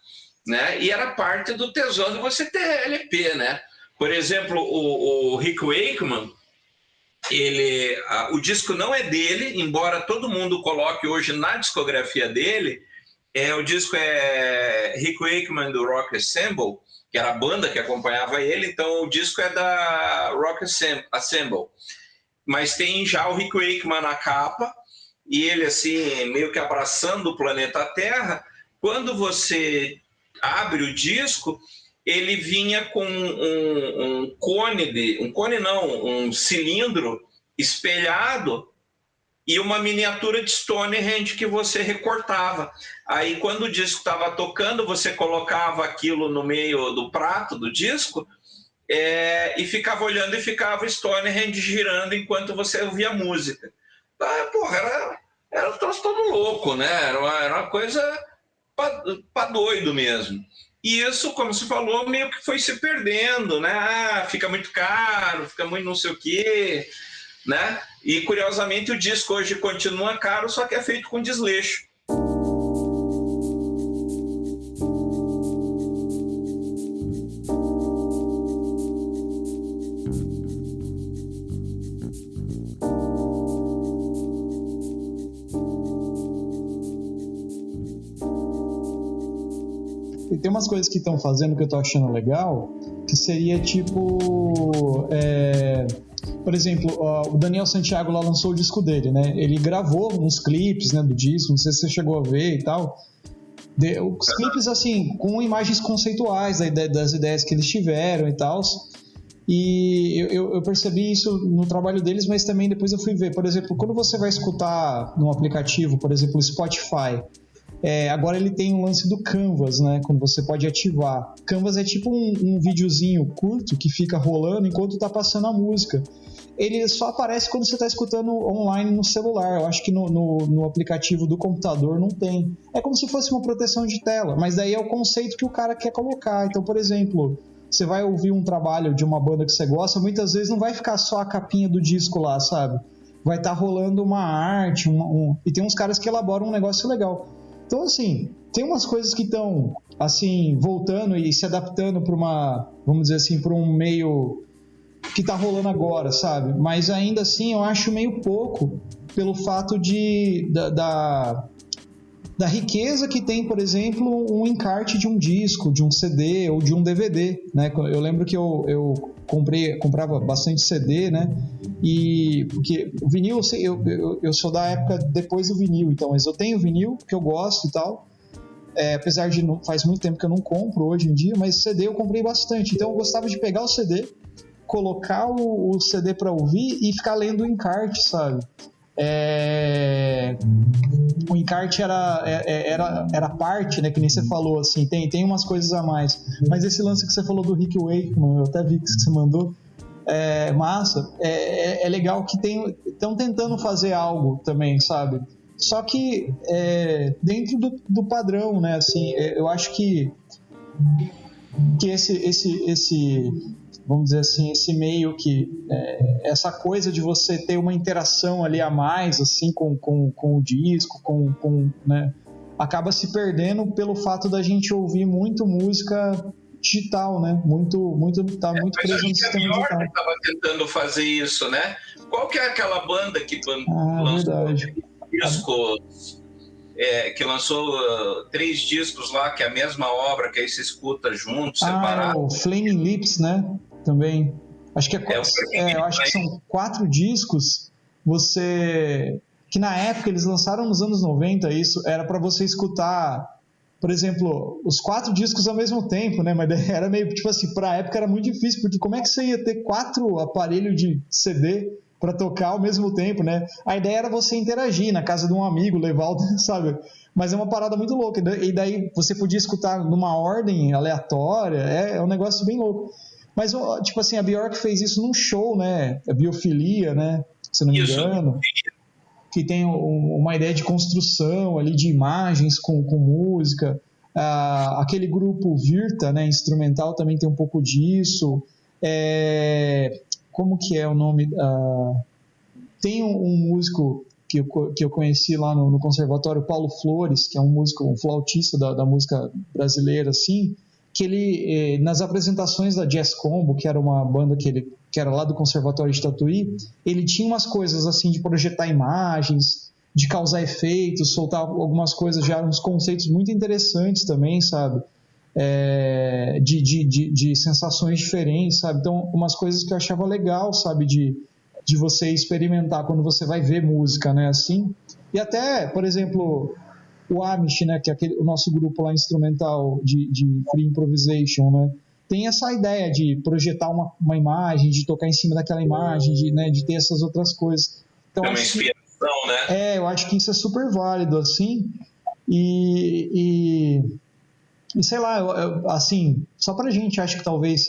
né? E era parte do tesão de você ter LP, né? Por exemplo, o Rick Wakeman, o disco não é dele, embora todo mundo coloque hoje na discografia dele, O disco é Rick Wakeman do Rock Ensemble, que era a banda que acompanhava ele, então o disco é da Rock Ensemble. Mas tem já o Rick Wakeman na capa, e ele assim, meio que abraçando o planeta Terra. Quando você abre o disco, ele vinha com um cilindro espelhado e uma miniatura de Stonehenge que você recortava. Aí, quando o disco estava tocando, você colocava aquilo no meio do prato do disco e ficava olhando, e ficava Stonehenge girando enquanto você ouvia a música. Era um troço todo louco, né? Era uma coisa para doido mesmo. E isso, como você falou, meio que foi se perdendo, né? Fica muito caro, fica muito não sei o quê, né? E, curiosamente, o disco hoje continua caro, só que é feito com desleixo. E tem umas coisas que estão fazendo que eu tô achando legal, que seria tipo... por exemplo, o Daniel Santiago lá lançou o disco dele, né? Ele gravou uns clipes, né, do disco, não sei se você chegou a ver e tal. Os clipes, assim, com imagens conceituais das ideias que eles tiveram e tal. E eu percebi isso no trabalho deles, mas também depois eu fui ver. Por exemplo, quando você vai escutar num aplicativo, por exemplo, o Spotify, agora ele tem um lance do Canvas, né? Quando você pode ativar. Canvas é tipo um videozinho curto que fica rolando enquanto tá passando a música. Ele só aparece quando você está escutando online no celular. Eu acho que no aplicativo do computador não tem. É como se fosse uma proteção de tela, mas daí é o conceito que o cara quer colocar. Então, por exemplo, você vai ouvir um trabalho de uma banda que você gosta, muitas vezes não vai ficar só a capinha do disco lá, sabe? Vai estar rolando uma arte, e tem uns caras que elaboram um negócio legal. Então, assim, tem umas coisas que estão, assim, voltando e se adaptando para uma, vamos dizer assim, para um meio que tá rolando agora, sabe? Mas ainda assim eu acho meio pouco pelo fato da riqueza que tem, por exemplo, um encarte de um disco, de um CD ou de um DVD, né? Eu lembro que eu comprava bastante CD, né? E porque o vinil, eu sou da época depois do vinil, então, mas eu tenho vinil que eu gosto e tal. Apesar de faz muito tempo que eu não compro hoje em dia, mas CD eu comprei bastante. Então eu gostava de pegar o CD, colocar o CD para ouvir e ficar lendo o encarte, sabe? O encarte era parte, né? Que nem você falou, assim, tem umas coisas a mais. Mas esse lance que você falou do Rick Wakeman, eu até vi que você mandou, massa. É legal que estão tentando fazer algo também, sabe? Só que dentro do padrão, né? Assim, eu acho que esse vamos dizer assim, esse meio que essa coisa de você ter uma interação ali a mais, assim, com o disco, né, acaba se perdendo pelo fato da gente ouvir muito música digital, né, tá muito preso no sistema digital. A estava tentando fazer isso, né? Qual que é aquela banda que lançou discos, que lançou 3 discos lá, que é a mesma obra, que aí se escuta junto, separado? O Flaming Lips, né? Também. Acho que eu acho que são 4 discos. Que na época eles lançaram nos anos 90, isso era para você escutar, por exemplo, os 4 discos ao mesmo tempo, né? Mas era meio tipo assim, pra época era muito difícil, porque como é que você ia ter 4 aparelhos de CD para tocar ao mesmo tempo, né? A ideia era você interagir na casa de um amigo, levar sabe? Mas é uma parada muito louca. E daí você podia escutar numa ordem aleatória, é um negócio bem louco. Mas, tipo assim, a Björk fez isso num show, né? A Biofilia, né? Se não me engano. Que tem uma ideia de construção ali, de imagens com música. Aquele grupo Virta, né? Instrumental, também tem um pouco disso. Como que é o nome? Tem um músico que eu conheci lá no Conservatório, Paulo Flores, que é um músico, um flautista da música brasileira, assim, que ele, nas apresentações da Jazz Combo, que era uma banda que era lá do Conservatório de Tatuí, ele tinha umas coisas assim de projetar imagens, de causar efeitos, soltar algumas coisas, já uns conceitos muito interessantes também, sabe? De sensações diferentes, sabe? Então, umas coisas que eu achava legal, sabe? De você experimentar quando você vai ver música, né? Assim. E até, por exemplo, o Amish, né? Que é o nosso grupo lá instrumental de Free Improvisation, né? Tem essa ideia de projetar uma imagem, de tocar em cima daquela imagem, de ter essas outras coisas. Então, é uma inspiração, né? Eu acho que isso é super válido, assim. E sei lá, assim, só pra gente, acho que talvez,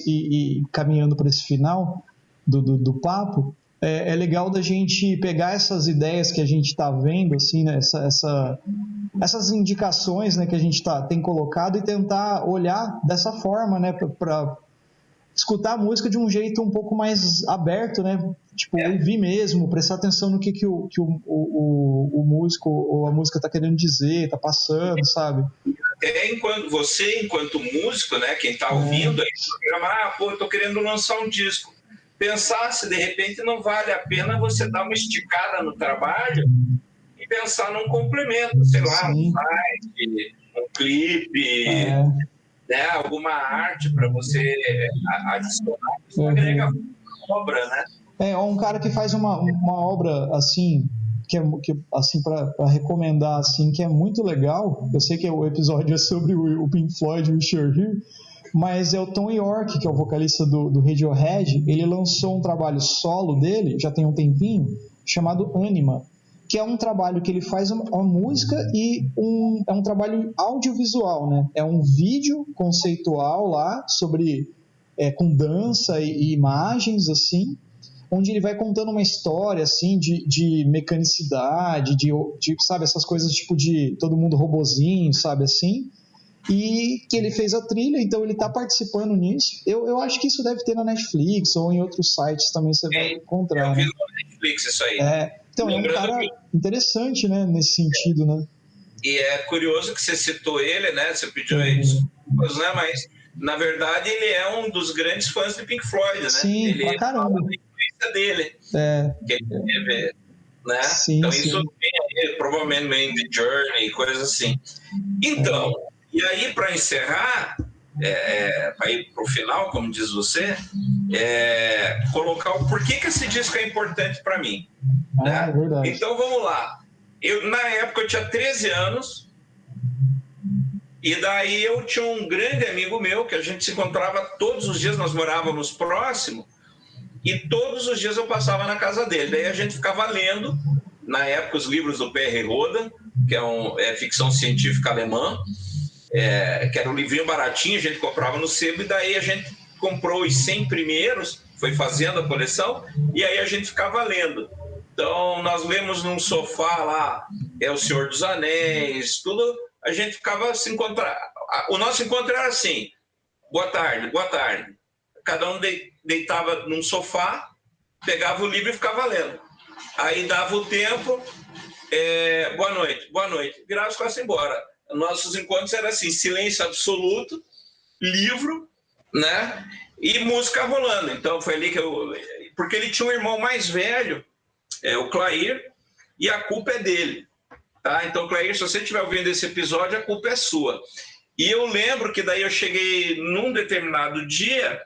caminhando para esse final do papo, é legal da gente pegar essas ideias que a gente está vendo, assim, né, essas indicações, né, que a gente tem colocado e tentar olhar dessa forma, né, para escutar a música de um jeito um pouco mais aberto, né, tipo, ouvir mesmo, prestar atenção no que o músico ou a música está querendo dizer, está passando, sabe? Enquanto músico, né, quem está ouvindo aí no programa, eu tô querendo lançar um disco. Pensar se de repente não vale a pena você dar uma esticada no trabalho e pensar num complemento, sei lá, um site, um clipe, né, alguma arte para você adicionar, isso agrega obra, né? Um cara que faz uma obra assim, que assim, para recomendar, assim, que é muito legal. Eu sei que o episódio é sobre o Pink Floyd e o Wish You Were Here, mas é o Tom York, que é o vocalista do Radiohead. Ele lançou um trabalho solo dele, já tem um tempinho, chamado Anima, que é um trabalho que ele faz uma música e é um trabalho audiovisual, né? É um vídeo conceitual lá sobre com dança e imagens, assim, onde ele vai contando uma história, assim, de mecanicidade, de sabe, essas coisas tipo de todo mundo robozinho, sabe, assim, e que ele fez a trilha, então ele está participando nisso. Eu acho que isso deve ter na Netflix ou em outros sites também você vai encontrar. Eu vi na Netflix isso aí. Então é um cara interessante, né, nesse sentido, né? E é curioso que você citou ele, né, você pediu aí desculpas, né, mas na verdade ele é um dos grandes fãs de Pink Floyd, né? Sim, ele pra caramba. Dele, que ele teve, né? Sim, então sim. isso tem aí, provavelmente The Journey, coisas assim. Então, e aí para encerrar, para ir para o final, como diz você, colocar o porquê que esse disco é importante para mim. Né? Verdade. Então vamos lá. Na época eu tinha 13 anos, e daí eu tinha um grande amigo meu que a gente se encontrava todos os dias, nós morávamos próximo. E todos os dias eu passava na casa dele. Daí a gente ficava lendo, na época, os livros do P.R. Rodan, que é ficção científica alemã, que era um livrinho baratinho, a gente comprava no sebo, e daí a gente comprou os 100 primeiros, foi fazendo a coleção, e aí a gente ficava lendo. Então, nós lemos num sofá lá, O Senhor dos Anéis, tudo, a gente ficava se encontrar. O nosso encontro era assim, boa tarde, boa tarde. Cada um deitava num sofá, pegava o livro e ficava lendo. Aí dava o tempo, boa noite, virava as costas e embora. Nossos encontros eram assim, silêncio absoluto, livro, né? E música rolando. Então foi ali que porque ele tinha um irmão mais velho, o Clair, e a culpa é dele. Tá? Então, Clair, se você estiver ouvindo esse episódio, a culpa é sua. E eu lembro que daí eu cheguei num determinado dia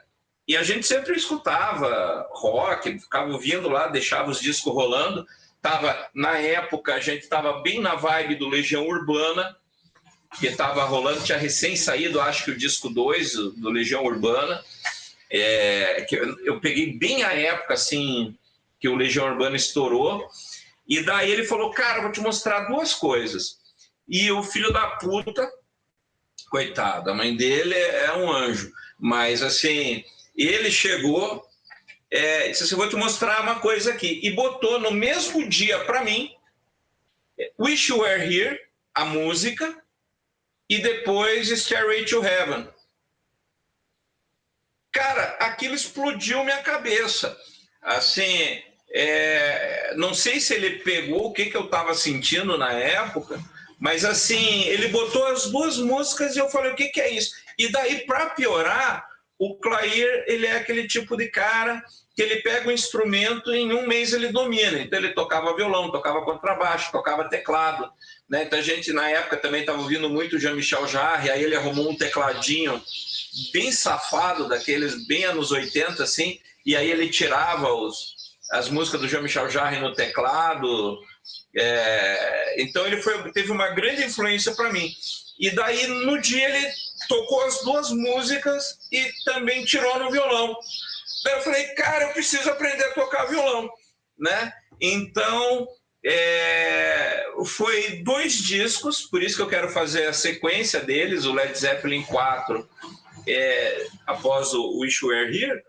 e a gente sempre escutava rock, ficava ouvindo lá, deixava os discos rolando. Na época, a gente estava bem na vibe do Legião Urbana, que estava rolando, tinha recém saído, acho que o disco 2 do Legião Urbana. Que eu peguei bem a época assim, que o Legião Urbana estourou. E daí ele falou, cara, vou te mostrar duas coisas. E o filho da puta, coitado, a mãe dele é um anjo, mas assim... Ele chegou, disse assim, vou te mostrar uma coisa aqui. E botou no mesmo dia para mim, Wish You Were Here, a música, e depois Stairway to Heaven. Cara, aquilo explodiu minha cabeça. Assim, não sei se ele pegou o que eu estava sentindo na época, mas assim, ele botou as duas músicas e eu falei, o que é isso? E daí, para piorar... o Clair, ele é aquele tipo de cara que ele pega o instrumento e em um mês ele domina. Então ele tocava violão, tocava contrabaixo, tocava teclado, né? Então a gente na época também estava ouvindo muito Jean-Michel Jarre, aí ele arrumou um tecladinho bem safado, daqueles bem anos 80, assim, e aí ele tirava as músicas do Jean-Michel Jarre no teclado. Então ele teve uma grande influência para mim. E daí no dia ele tocou as duas músicas e também tirou no violão. Daí eu falei, cara, eu preciso aprender a tocar violão, né? Então foi 2 discos, por isso que eu quero fazer a sequência deles, o Led Zeppelin 4, após o Wish You Were Here,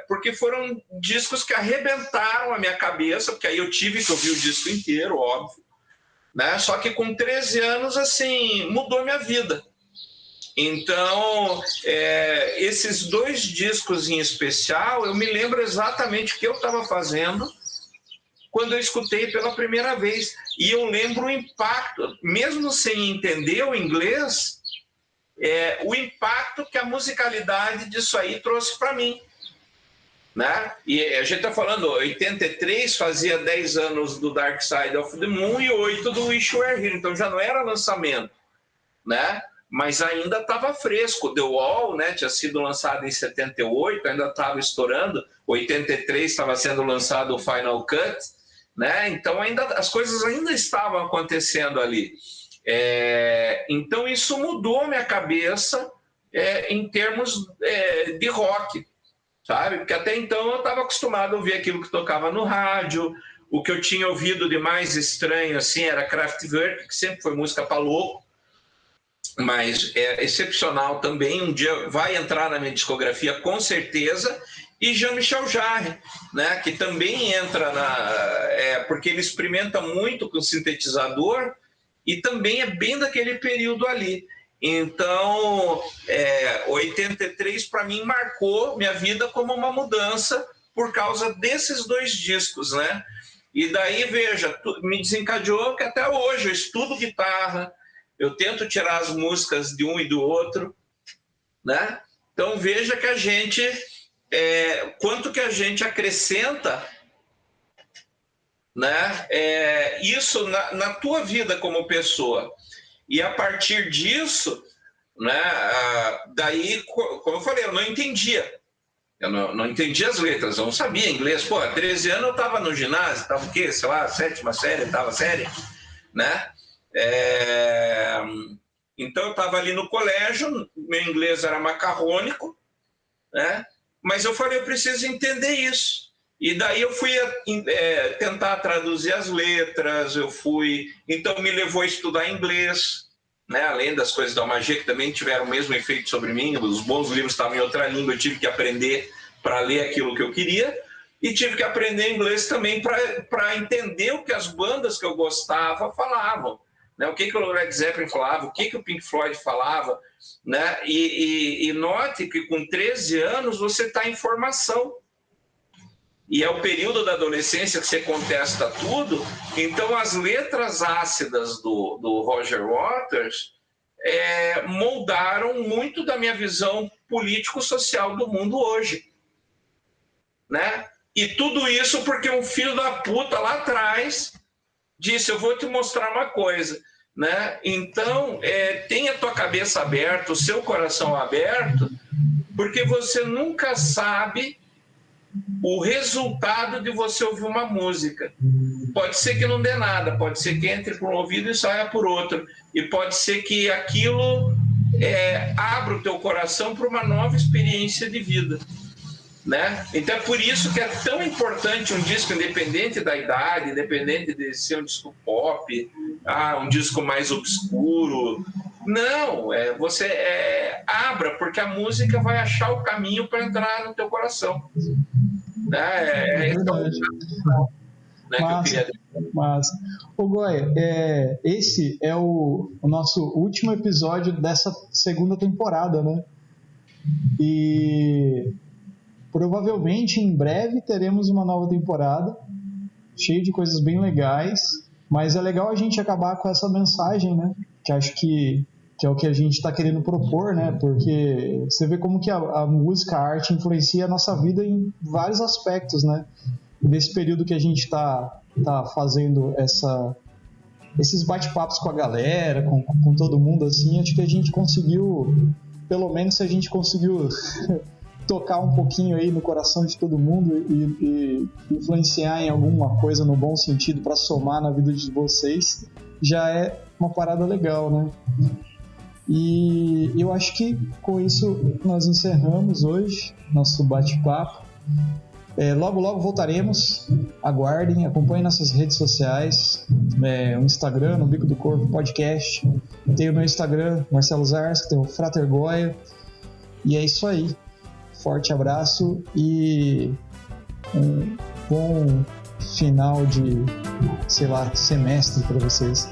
porque foram discos que arrebentaram a minha cabeça, porque aí eu tive que ouvir o disco inteiro, óbvio, né? Só que com 13 anos, assim, mudou minha vida. Então, esses 2 discos em especial, eu me lembro exatamente o que eu estava fazendo quando eu escutei pela primeira vez. E eu lembro o impacto, mesmo sem entender o inglês, o impacto que a musicalidade disso aí trouxe para mim, né? E a gente está falando, 83 fazia 10 anos do Dark Side of the Moon e 8 do Wish You Were Here, então já não era lançamento, né? Mas ainda estava fresco. The Wall, né, tinha sido lançado em 78, ainda estava estourando. 83 estava sendo lançado o Final Cut, né? Então as coisas ainda estavam acontecendo ali. Então isso mudou minha cabeça em termos de rock, sabe? Porque até então eu estava acostumado a ouvir aquilo que tocava no rádio. O que eu tinha ouvido de mais estranho assim era Kraftwerk, que sempre foi música para louco, mas é excepcional também. Um dia vai entrar na minha discografia com certeza. E Jean-Michel Jarre, né, que também entra porque ele experimenta muito com sintetizador e também é bem daquele período ali. Então, 83 para mim marcou minha vida como uma mudança por causa desses 2 discos, né? E daí, veja, me desencadeou que até hoje eu estudo guitarra, eu tento tirar as músicas de um e do outro, né? Então veja que a gente, quanto que a gente acrescenta, né? Isso na tua vida como pessoa. E a partir disso, né? Daí, como eu falei, eu não entendia. Eu não entendia as letras, eu não sabia inglês. Pô, há 13 anos eu estava no ginásio, estava o quê? Sei lá, 7ª série, 8ª série, né? Então eu estava ali no colégio, meu inglês era macarrônico, né? Mas eu falei, eu preciso entender isso. E daí eu fui tentar traduzir as letras, então me levou a estudar inglês, né? Além das coisas da magia, que também tiveram o mesmo efeito sobre mim. Os bons livros estavam em outra língua, eu tive que aprender para ler aquilo que eu queria, e tive que aprender inglês também para entender o que as bandas que eu gostava falavam, né? O que o Led Zeppelin falava, o que o Pink Floyd falava, né? E note que com 13 anos você está em formação. E é o período da adolescência que você contesta tudo. Então as letras ácidas do Roger Waters moldaram muito da minha visão político-social do mundo hoje, né? E tudo isso porque um filho da puta lá atrás disse, eu vou te mostrar uma coisa, né? Então, tenha a tua cabeça aberta, o seu coração aberto, porque você nunca sabe o resultado de você ouvir uma música. Pode ser que não dê nada, pode ser que entre por um ouvido e saia por outro, e pode ser que aquilo abra o teu coração para uma nova experiência de vida, né? Então é por isso que é tão importante um disco, independente da idade, independente de ser um disco pop, um disco mais obscuro. Não, você abra, porque a música vai achar o caminho para entrar no teu coração. É verdade. Massa. Ô Goya, esse é o nosso último episódio dessa 2ª temporada, né? E provavelmente em breve teremos uma nova temporada, cheia de coisas bem legais, mas é legal a gente acabar com essa mensagem, né? Que acho que que é o que a gente está querendo propor, né? Porque você vê como que a música, a arte influencia a nossa vida em vários aspectos, né? Nesse período que a gente está fazendo esses bate-papos com a galera, com todo mundo, assim, acho que a gente conseguiu, pelo menos a gente conseguiu tocar um pouquinho aí no coração de todo mundo e influenciar em alguma coisa no bom sentido para somar na vida de vocês, já é uma parada legal, né? E eu acho que com isso nós encerramos hoje nosso bate-papo. Logo, logo voltaremos. Aguardem, acompanhem nossas redes sociais, o Instagram, no Bico do Corvo Podcast. Tem o meu Instagram, Marcelo Zarski, tem o Frater Goya. E é isso aí. Forte abraço e um bom final de, sei lá, semestre para vocês.